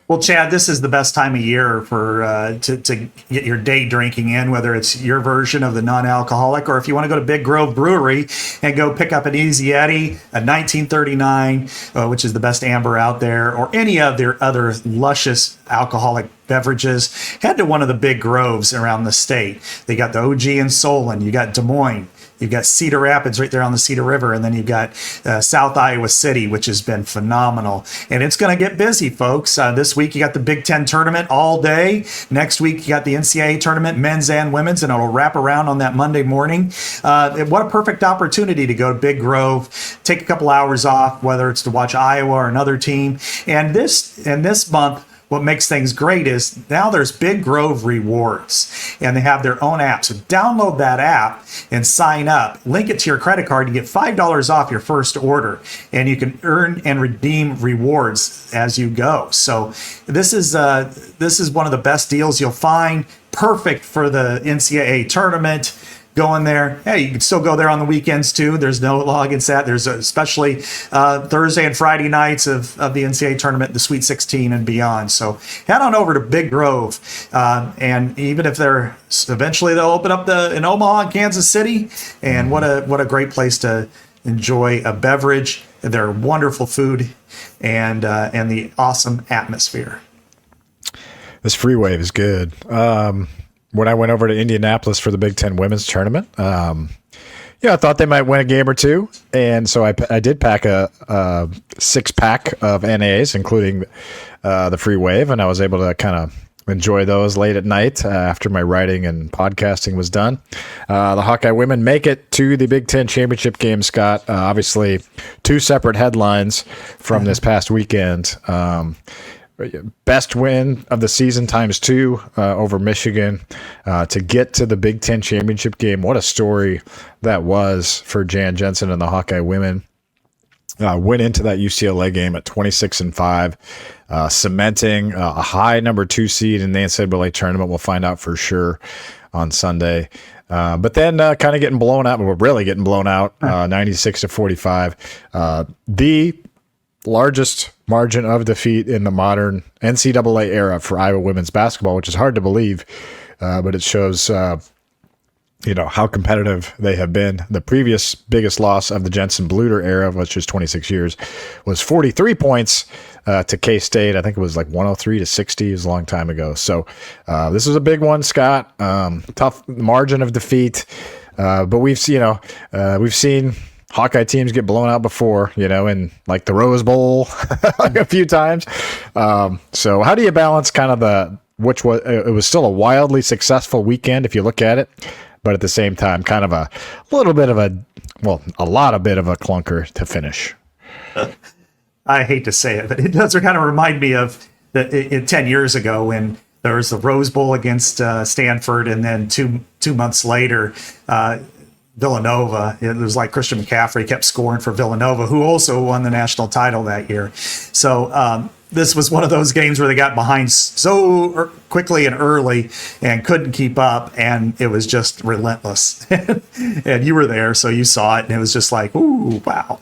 Well, Chad, this is the best time of year for to get your day drinking in, whether it's your version of the non-alcoholic, or if you want to go to Big Grove Brewery and go pick up an Easy Eddie, a 1939, which is the best amber out there, or any of their other luscious alcoholic beverages. Head to one of the big groves around the state. They got the OG in Solon, you got Des Moines, you've got Cedar Rapids right there on the Cedar River, and then you've got South Iowa City, which has been phenomenal. And it's going to get busy, folks. This week you got the Big Ten Tournament all day. Next week you got the NCAA Tournament, men's and women's, and it'll wrap around on that Monday morning. What a perfect opportunity to go to Big Grove, take a couple hours off, whether it's to watch Iowa or another team. And this month, what makes things great is now there's Big Grove Rewards, and they have their own app. So download that app and sign up. Link it to your credit card. You get $5 off your first order, and you can earn and redeem rewards as you go. So this is one of the best deals you'll find. Perfect for the NCAA tournament. Going there. Hey, you can still go there on the weekends too. There's no law against that. There's especially Thursday and Friday nights of the NCAA tournament, the Sweet 16 and beyond. So head on over to Big Grove, and even if they'll open up in Omaha and Kansas City. And what a great place to enjoy a beverage, their wonderful food, and the awesome atmosphere.
This free wave is good. When I went over to Indianapolis for the Big Ten women's tournament, I thought they might win a game or two. And so I did pack a 6-pack of NAs, including the free wave. And I was able to kind of enjoy those late at night after my writing and podcasting was done. The Hawkeye women make it to the Big Ten championship game, Scott. Obviously, two separate headlines from this past weekend. Best win of the season times 2 over Michigan to get to the Big Ten championship game. What a story that was for Jan Jensen and the Hawkeye women. Went into that UCLA game at 26-5, cementing a high number 2 seed in the NCAA tournament. We'll find out for sure on Sunday. But then kind of getting blown out, but we're really getting blown out, 96-45. The largest margin of defeat in the modern NCAA era for Iowa women's basketball, which is hard to believe, but it shows how competitive they have been. The previous biggest loss of the Jensen Bluter era, which is 26 years, was 43 points to K-State. I think it was like 103-60. It was a long time ago. So this was a big one, Scott. Tough margin of defeat, but we've seen Hawkeye teams get blown out before, in like the Rose Bowl like a few times. So how do you balance kind of it was still a wildly successful weekend if you look at it, but at the same time, kind of a lot of bit of a clunker to finish.
I hate to say it, but it does kind of remind me of 10 years ago when There was the Rose Bowl against Stanford, and then two months later, Villanova. It was like Christian McCaffrey kept scoring for Villanova, who also won the national title that year. So this was one of those games where they got behind so quickly and early and couldn't keep up, and it was just relentless. And you were there, so you saw it, and it was just like, ooh, wow.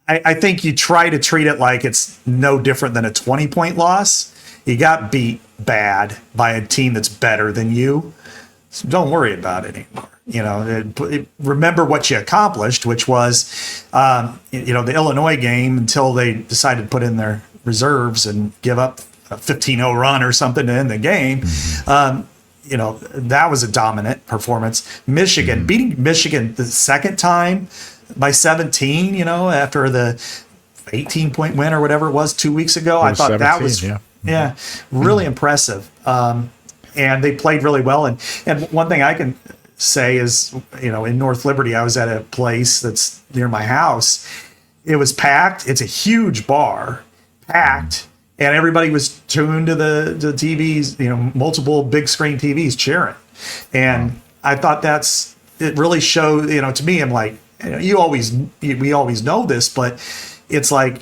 I think you try to treat it like it's no different than a 20-point loss. You got beat bad by a team that's better than you. So don't worry about it anymore. Remember what you accomplished, which was, the Illinois game until they decided to put in their reserves and give up a 15-0 run or something to end the game. That was a dominant performance. Michigan, beating Michigan the second time by 17, after the 18-point win or whatever it was 2 weeks ago. I thought that was, really impressive. And they played really well. And one thing I can say is, in North Liberty, I was at a place that's near my house. It was packed. It's a huge bar, packed, and everybody was tuned to the TVs, multiple big screen TVs cheering. And I thought it really showed, to me, I'm like, we always know this, but it's like,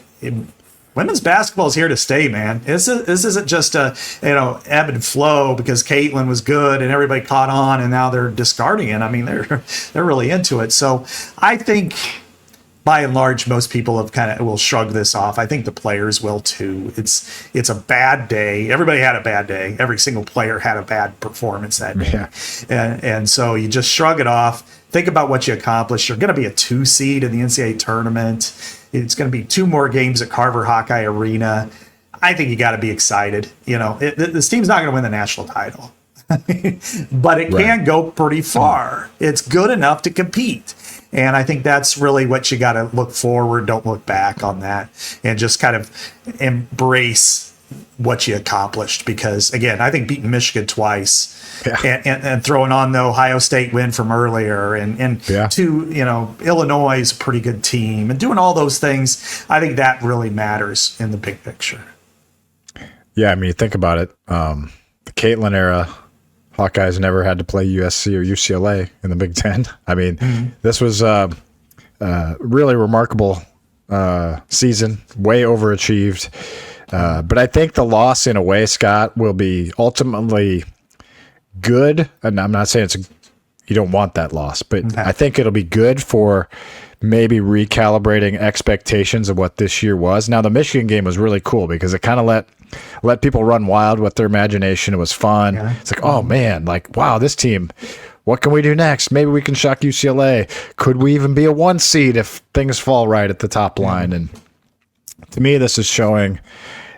women's basketball is here to stay, man. This isn't just a ebb and flow because Caitlin was good and everybody caught on and now they're discarding it. I mean, they're really into it. So I think by and large, most people will shrug this off. I think the players will too. It's a bad day. Everybody had a bad day. Every single player had a bad performance that day. Yeah. And so you just shrug it off. Think about what you accomplished. You're going to be a 2 seed in the NCAA tournament. It's going to be 2 more games at Carver Hawkeye Arena. I think you got to be excited. This team's not going to win the national title, but it can go pretty far. It's good enough to compete. And I think that's really what you got to look forward. Don't look back on that and just kind of embrace what you accomplished. Because again, I think beating Michigan twice and throwing on the Ohio State win from earlier and Illinois is a pretty good team and doing all those things. I think that really matters in the big picture.
Yeah. I mean, think about it. The Caitlin era, Hawkeyes never had to play USC or UCLA in the Big Ten. I mean, this was a really remarkable season, way overachieved. But I think the loss in a way, Scott, will be ultimately good. And I'm not saying you don't want that loss, but I think it'll be good for maybe recalibrating expectations of what this year was. Now, the Michigan game was really cool because it kind of let people run wild with their imagination. It was fun. Yeah. It's like, oh man, like, wow, this team, what can we do next? Maybe we can shock UCLA. Could we even be a 1 seed if things fall right at the top line? And to me, this is showing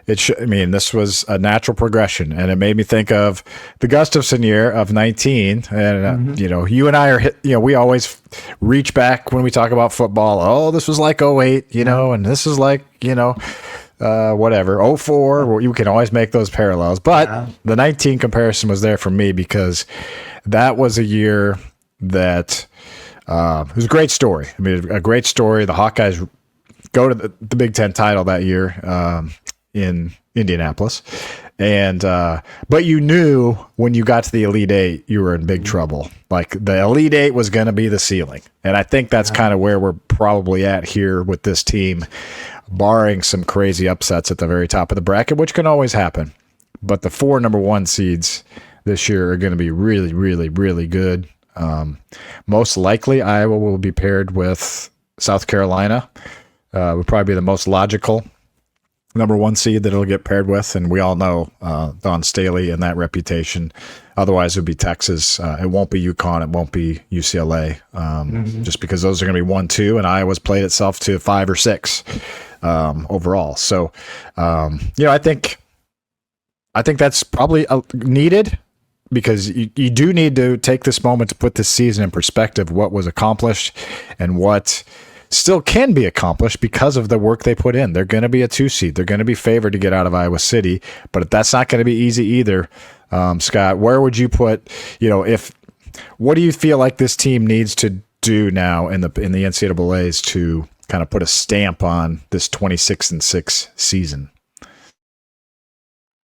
this was a natural progression, and it made me think of the Gustafson year of 19. And you and I are we always reach back when we talk about football. Oh, this was like 08, and this is like whatever 04. You can always make those parallels, but the 19 comparison was there for me because that was a year that it was a great story. I mean, a great story. The Hawkeyes go to the Big Ten title that year in Indianapolis. And but you knew when you got to the Elite Eight, you were in big trouble. Like the Elite Eight was going to be the ceiling. And I think that's kind of where we're probably at here with this team, barring some crazy upsets at the very top of the bracket, which can always happen. But the 4 number 1 seeds this year are going to be really, really, really good. Most likely, Iowa will be paired with South Carolina. Would probably be the most logical number 1 seed that it'll get paired with, and we all know Don Staley and that reputation. Otherwise, it would be Texas. It won't be UConn. It won't be UCLA, just because those are going to be 1, 2, and Iowa's played itself to 5 or 6 overall. So, I think that's probably needed because you do need to take this moment to put this season in perspective, what was accomplished and what still can be accomplished because of the work they put in. They're going to be a 2 seed. They're going to be favored to get out of Iowa City, but that's not going to be easy either. Scott, where would you put, what do you feel like this team needs to do now in the NCAAs to kind of put a stamp on this 26-6 season?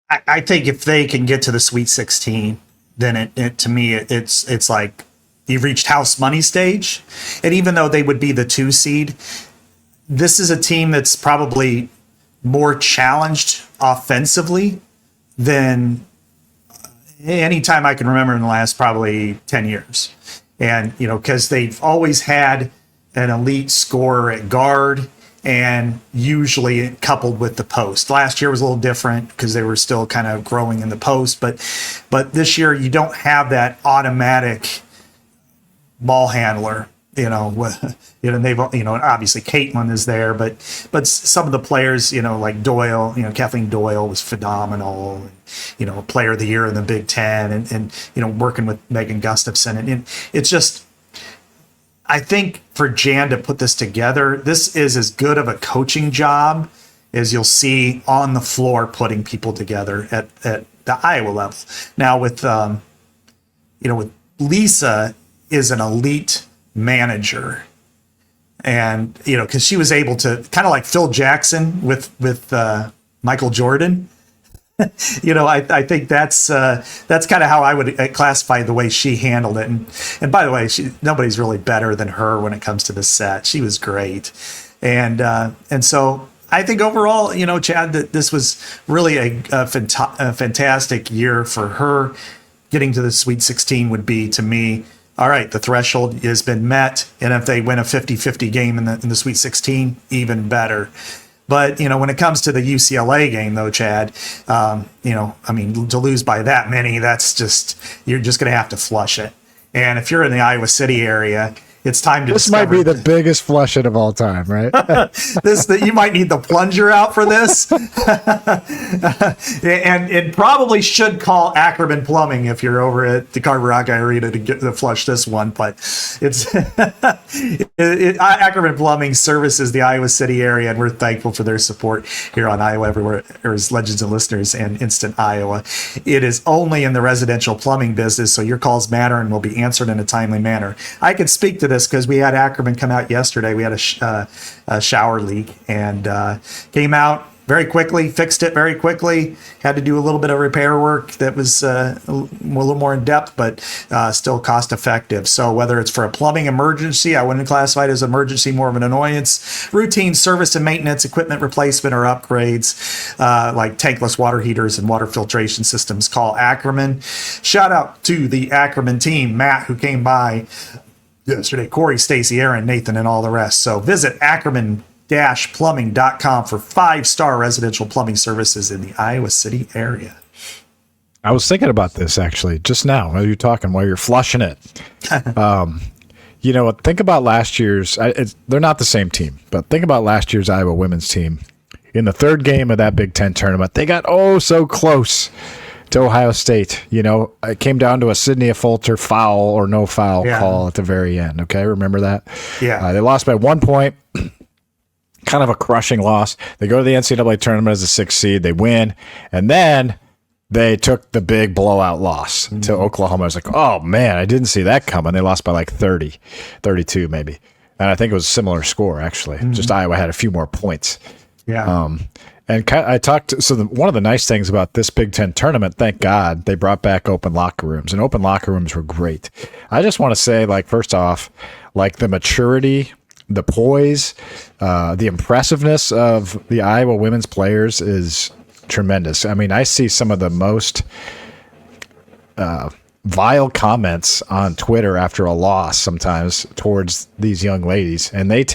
I think if they can get to the Sweet 16, then it's like you've reached house money stage. And even though they would be the 2 seed, this is a team that's probably more challenged offensively than any time I can remember in the last probably 10 years. And, because they've always had an elite scorer at guard and usually coupled with the post. Last year was a little different because they were still kind of growing in the post, but this year you don't have that automatic ball handler. They've obviously Caitlin is there, but some of the players, like Doyle, Kathleen Doyle was phenomenal, a player of the year in the Big Ten, and working with Megan Gustafson, and it's just. I think for Jan to put this together, this is as good of a coaching job as you'll see on the floor putting people together at the Iowa level. Now with with Lisa is an elite manager, and because she was able to kind of like Phil Jackson with Michael Jordan. I think that's kind of how I would classify the way she handled it. And by the way, nobody's really better than her when it comes to the set. She was great, and so I think overall, Chad, that this was really a fantastic year for her. Getting to the Sweet 16 would be, to me, all right, the threshold has been met, and if they win a 50-50 game in the Sweet 16, even better. But, when it comes to the UCLA game, though, Chad, to lose by that many, you're just going to have to flush it. And if you're in the Iowa City area, it's time to
This might be the biggest flush it of all time, right?
You might need the plunger out for this. and it probably should call Ackerman Plumbing if you're over at the Carver Hawkeye Arena to flush this one. But it's Ackerman Plumbing services the Iowa City area, and we're thankful for their support here on Iowa Everywhere, as Legends and Listeners and Instant Iowa. It is only in the residential plumbing business, so your calls matter and will be answered in a timely manner. I could speak to this because we had Ackerman come out yesterday. We had a shower leak, and came out very quickly, fixed it very quickly. Had to do a little bit of repair work that was a little more in depth, but still cost effective. So whether it's for a plumbing emergency, I wouldn't classify it as emergency, more of an annoyance, routine service and maintenance, equipment replacement or upgrades, like tankless water heaters and water filtration systems, call Ackerman. Shout out to the Ackerman team, Matt, who came by yesterday, Corey, Stacy, Aaron, Nathan, and all the rest. So visit Ackerman-plumbing.com for 5-star residential plumbing services in the Iowa City area.
I was thinking about this actually just now while you're talking, while you're flushing it. Think about last year's. They're not the same team, but think about last year's Iowa women's team. In the third game of that Big Ten tournament, they got so close to Ohio State. It came down to a Sydney Fulter foul or no foul call at the very end. Okay, remember that?
Yeah.
They lost by 1 point. Kind of a crushing loss. They go to the NCAA tournament as a 6th seed. They win, and then they took the big blowout loss to Oklahoma. I was like, oh man, I didn't see that coming. They lost by like 30, 32 maybe, and I think it was a similar score actually. Just Iowa had a few more points.
Yeah.
And I talked. One of the nice things about this Big Ten tournament, thank God, they brought back open locker rooms, and open locker rooms were great. I just want to say, first off, the maturity, the poise, the impressiveness of the Iowa women's players is tremendous. I mean, I see some of the most vile comments on Twitter after a loss sometimes towards these young ladies, and they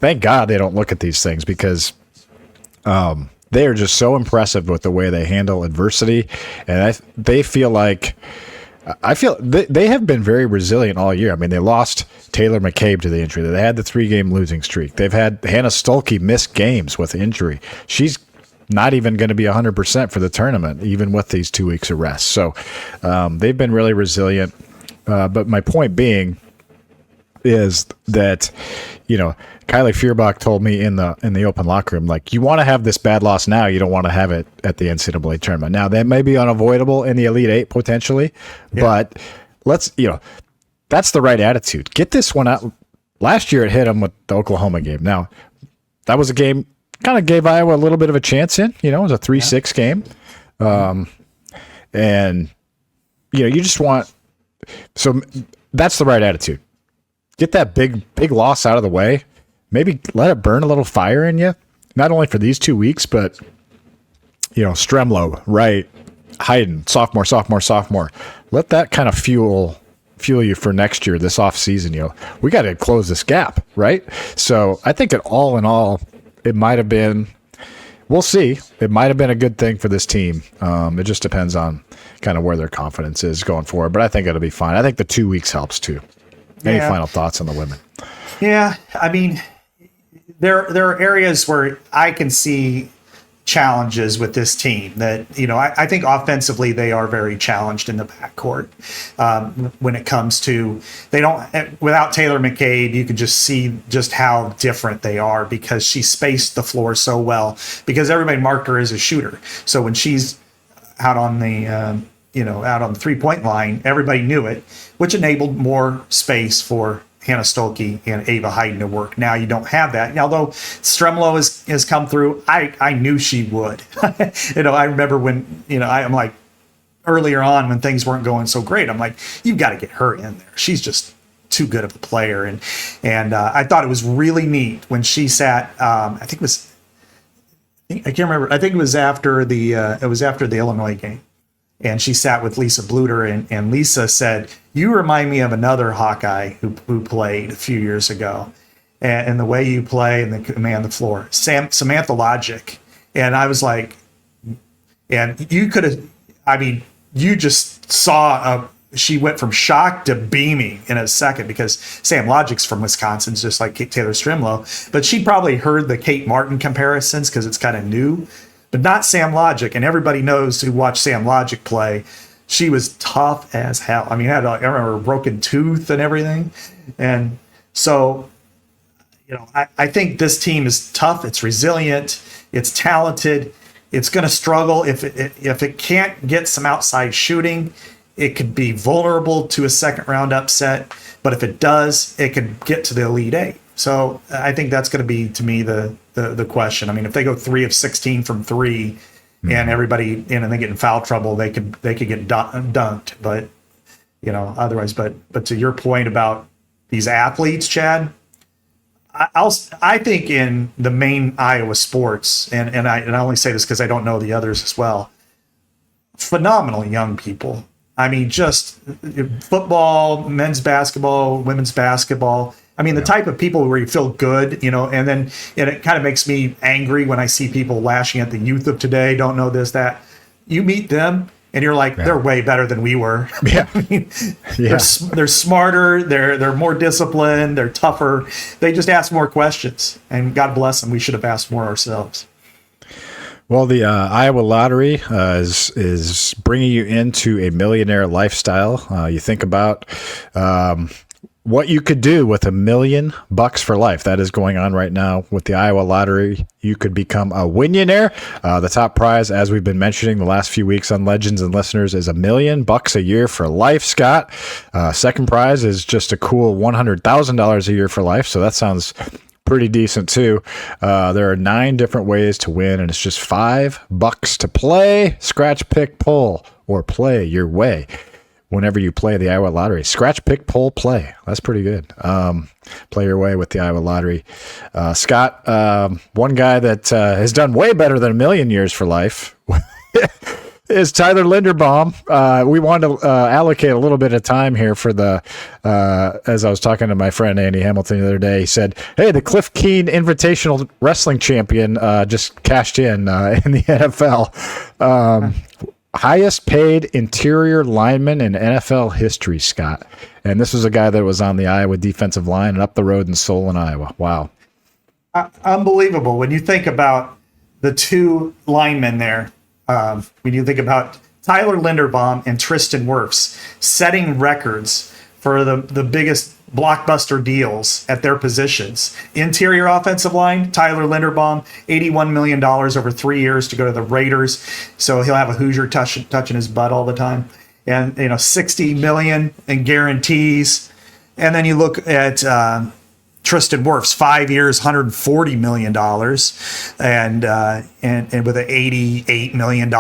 thank God they don't look at these things, because they are just so impressive with the way they handle adversity, and they feel like they have been very resilient all year. I mean, they lost Taylor McCabe to the injury. They had the 3-game losing streak. They've had Hannah Stolke miss games with injury. She's not even going to be 100% for the tournament, even with these 2 weeks of rest. So they've been really resilient. But my point being is that, Kylie Feuerbach told me in the open locker room, you want to have this bad loss now, you don't want to have it at the NCAA tournament. Now, that may be unavoidable in the Elite Eight potentially, but that's the right attitude. Get this one out. Last year it hit them with the Oklahoma game. Now, that was a game kind of gave Iowa a little bit of a chance in. It was a 3-6 game. And, you just want – so that's the right attitude. Get that big loss out of the way. Maybe let it burn a little fire in you, not only for these 2 weeks, but, Stremlo, Wright, Hayden, sophomore. Let that kind of fuel you for next year, this offseason. We got to close this gap, right? So I think all in all, it might have been – we'll see. It might have been a good thing for this team. It just depends on kind of where their confidence is going forward. But I think it'll be fine. I think the 2 weeks helps too. Any final thoughts on the women?
Yeah, I mean, there are areas where I can see challenges with this team that, I think offensively they are very challenged in the backcourt. When it comes to, without Taylor McCabe, you can just see just how different they are because she spaced the floor so well because everybody marked her as a shooter. So when she's out on the, out on the 3-point line, everybody knew it, which enabled more space for Hannah Stolke and Ava Hayden to work. Now you don't have that. Although Stremlo has come through, I knew she would. I remember when, I'm like, earlier on when things weren't going so great, I'm like, you've got to get her in there. She's just too good of a player. And I thought it was really neat when she sat, I can't remember. I think it was after the Illinois game. And she sat with Lisa Bluter, and Lisa said, "You remind me of another Hawkeye who played a few years ago, and the way you play and the command the floor, Samantha Logic." And I was like, and you could have, you just saw she went from shock to beaming in a second because Sam Logic's from Wisconsin, just like Taylor Strimlo, but she probably heard the Kate Martin comparisons because it's kind of new. But not Sam Logic, and everybody knows who watched Sam Logic play. She was tough as hell. I remember a broken tooth and everything. And so, I think this team is tough. It's resilient. It's talented. It's going to struggle. If it can't get some outside shooting, it could be vulnerable to a second-round upset. But if it does, it could get to the Elite Eight. So I think that's going to be, to me, the question. If they go 3 of 16 from 3 and everybody and they get in foul trouble, they could get dunked. But otherwise, but to your point about these athletes, Chad, I think in the main Iowa sports, and I only say this because I don't know the others as well, phenomenal young people. Just football, men's basketball, women's basketball. The type of people where you feel good, and it kind of makes me angry when I see people lashing at the youth of today, don't know this, that. You meet them and you're like, they're way better than we were. Yeah. They're smarter, they're more disciplined, they're tougher. They just ask more questions, and God bless them. We should have asked more ourselves.
Well, the Iowa Lottery is bringing you into a millionaire lifestyle. You think about what you could do with $1 million for life. That is going on right now with the Iowa Lottery. You could become a winionaire. The top prize, as we've been mentioning the last few weeks on Legends and Listeners, is $1 million a year for life, Scott. Second prize is just a cool $100,000 a year for life. So that sounds pretty decent too. There are 9 different ways to win, and it's just $5 to play. Scratch, pick, pull, or play your way. Whenever you play the Iowa Lottery, scratch, pick, pull, play. That's pretty good. Play your way with the Iowa Lottery. Scott, one guy that has done way better than $1 million for life is Tyler Linderbaum. We wanted to allocate a little bit of time here for the, as I was talking to my friend Andy Hamilton the other day, he said, hey, the Cliff Keen Invitational Wrestling Champion just cashed in the NFL. Highest paid interior lineman in NFL history, Scott. And this was a guy that was on the Iowa defensive line and up the road in Solon, Iowa. Wow.
Unbelievable. When you think about the 2 linemen there, when you think about Tyler Linderbaum and Tristan Wirfs setting records for the biggest blockbuster deals at their positions. Interior offensive line, Tyler Linderbaum, $81 million over 3 years to go to the Raiders. So he'll have a Hoosier touching his butt all the time. And, $60 million in guarantees. And then you look at Tristan Wirfs, 5 years, $140 million, and with an $88 million,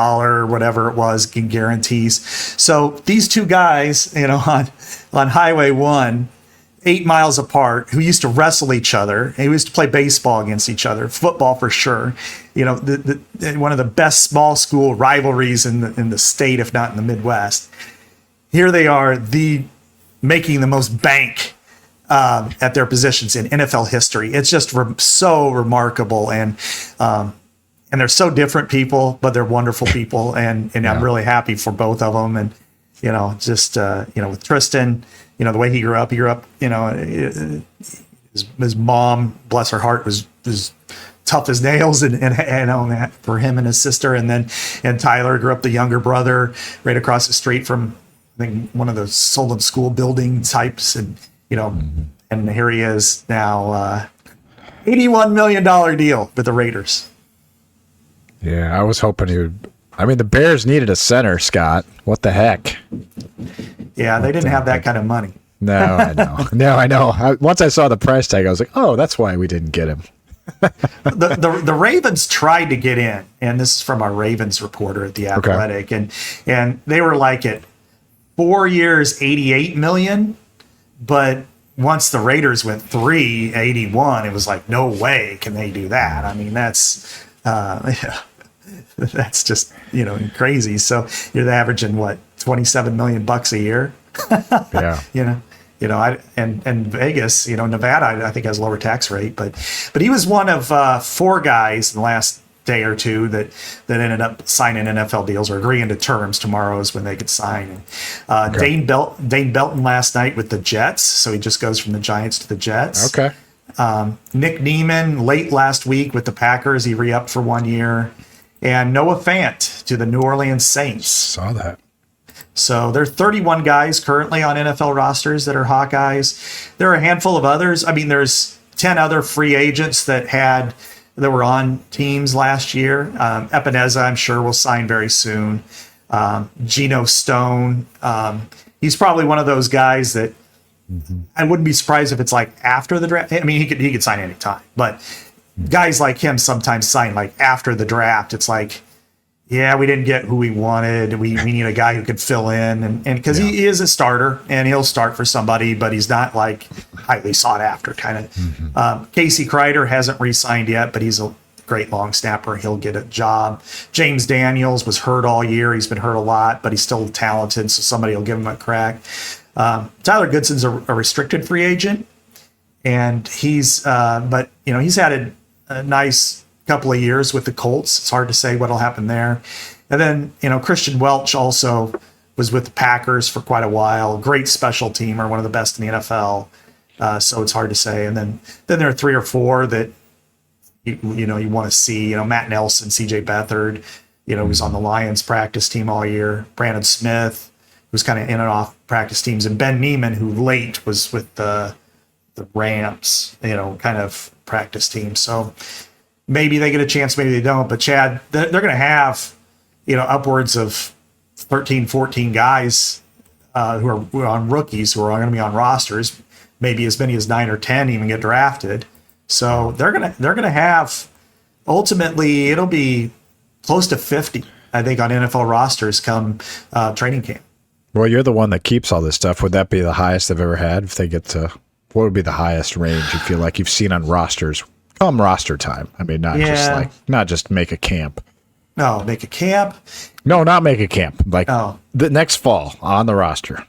whatever it was, in guarantees. So these two guys, on Highway 1, 8 miles apart, who used to wrestle each other, who used to play baseball against each other, football for sure. One of the best small school rivalries in the state, if not in the Midwest. Here they are, making the most bank at their positions in NFL history. It's just so remarkable, and they're so different people, but they're wonderful people, and I'm really happy for both of them. And with Tristan, the way he grew up, his mom, bless her heart, was tough as nails, and on that for him and his sister, and Tyler grew up the younger brother right across the street from, I think, one of the Solon School building types, and and here he is now, $81 million deal with the Raiders.
Yeah, I was hoping he would. I mean, the Bears needed a center, Scott. What the heck?
Yeah, they didn't have that kind of money.
No, I know. I know. Once I saw the price tag, I was like, oh, that's why we didn't get him.
the Ravens tried to get in, and this is from our Ravens reporter at The Athletic, and they were like at 4 years, $88 million, but once the Raiders went 381, it was like, no way can they do that. I mean, that's that's just crazy. So you're averaging what, $27 million a year?
Yeah.
And Vegas, Nevada, I think has a lower tax rate, but he was one of 4 guys in the last day or two that ended up signing NFL deals or agreeing to terms. Tomorrow is when they could sign. Dane Belton last night with the Jets, so he just goes from the Giants to the Jets.
Okay.
Nick Neiman late last week with the Packers, he re-upped for 1 year, and Noah Fant to the New Orleans Saints.
Saw that.
So there are 31 guys currently on NFL rosters that are Hawkeyes. There are a handful of others. I mean, there's 10 other free agents that were on teams last year. Epineza, I'm sure, will sign very soon. Geno Stone. He's probably one of those guys that I wouldn't be surprised if it's like after the draft. I mean, he could sign anytime, but guys like him sometimes sign like after the draft. It's like, yeah, we didn't get who we wanted. We need a guy who could fill in, and because he is a starter and he'll start for somebody, but he's not like highly sought after kind of. Casey Kreider hasn't re-signed yet, but he's a great long snapper. He'll get a job. James Daniels was hurt all year. He's been hurt a lot, but he's still talented, so somebody will give him a crack. Tyler Goodson's a restricted free agent, and he's had a nice couple of years with the Colts. It's hard to say what'll happen there. And then, Christian Welch also was with the Packers for quite a while. Great special teamer, one of the best in the NFL. So it's hard to say. And then there are 3 or 4 that you want to see. Matt Nelson, CJ Beathard, who's on the Lions practice team all year. Brandon Smith, who's kind of in and off practice teams, and Ben Neiman, who late was with the Rams, kind of practice team. So maybe they get a chance, maybe they don't. But Chad, they're going to have, upwards of 13, 14 guys who are on rookies who are going to be on rosters. Maybe as many as 9 or 10 even get drafted. So they're gonna have, ultimately it'll be close to 50, I think, on NFL rosters come training camp.
Well, you're the one that keeps all this stuff. Would that be the highest they've ever had? If they get to, what would be the highest range you feel like you've seen on rosters come roster time? I mean, not just make a camp.
No, make a camp.
No, not make a camp. Like the next fall on the roster.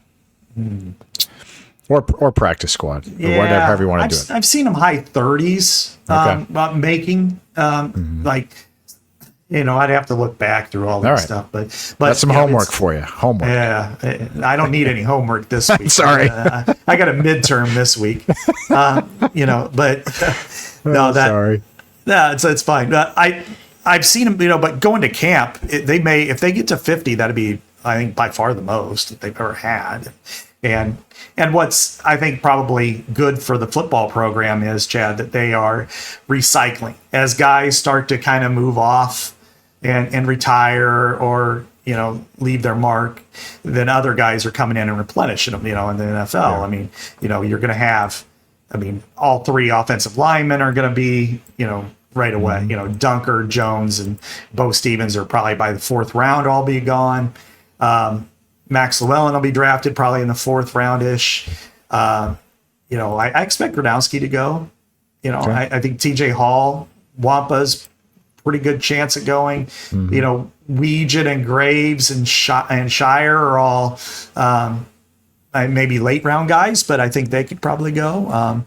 Or practice squad, or whatever, however you want to do it.
I've seen them high 30s making. I'd have to look back through all that stuff. But
that's some homework for you. Homework.
Yeah, I don't need any homework this week.
Sorry,
I got a midterm this week. Sorry. No, it's fine. I've seen them. But going to camp, if they get to 50, that'd be, I think, by far the most that they've ever had. And what's, I think, probably good for the football program is, Chad, that they are recycling. As guys start to kind of move off and retire or, leave their mark, then other guys are coming in and replenishing them, in the NFL. Yeah. I mean, you're going to have, I mean, all three offensive linemen are going to be, right away. Dunker, Jones, and Bo Stevens are probably by the 4th round all be gone. Max Llewellyn will be drafted probably in the 4th round-ish. I expect Gronowski to go.
Okay.
I think TJ Hall, Wampa's pretty good chance at going. Weegin and Graves and Shire are all maybe late round guys, but I think they could probably go.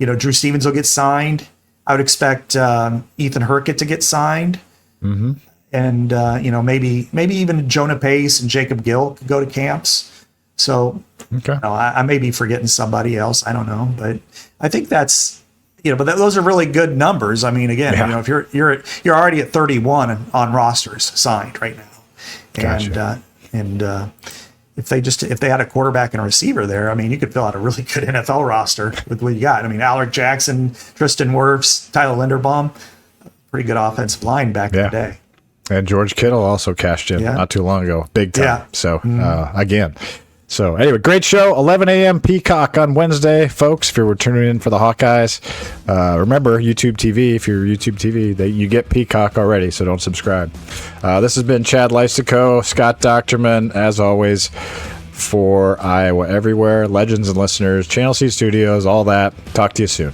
Drew Stevens will get signed. I would expect Ethan Herkett to get signed.
Mm-hmm.
And, maybe even Jonah Pace and Jacob Gill could go to camps. So
okay.
I may be forgetting somebody else. I don't know. But I think that's, but those are really good numbers. I mean, again, if you're already at 31 on rosters signed right now.
Gotcha.
And if they had a quarterback and a receiver there, I mean, you could fill out a really good NFL roster with what you got. I mean, Alec Jackson, Tristan Wirfs, Tyler Linderbaum, pretty good offensive line back in the day.
And George Kittle also cashed in not too long ago, big time.
Yeah.
So again. So anyway, great show. 11 a.m. Peacock on Wednesday, folks. If you're tuning in for the Hawkeyes, remember YouTube TV. If you're YouTube TV, you get Peacock already, so don't subscribe. This has been Chad Leistikow, Scott Dochterman, as always, for Iowa Everywhere, legends and listeners, Channel C Studios, all that. Talk to you soon.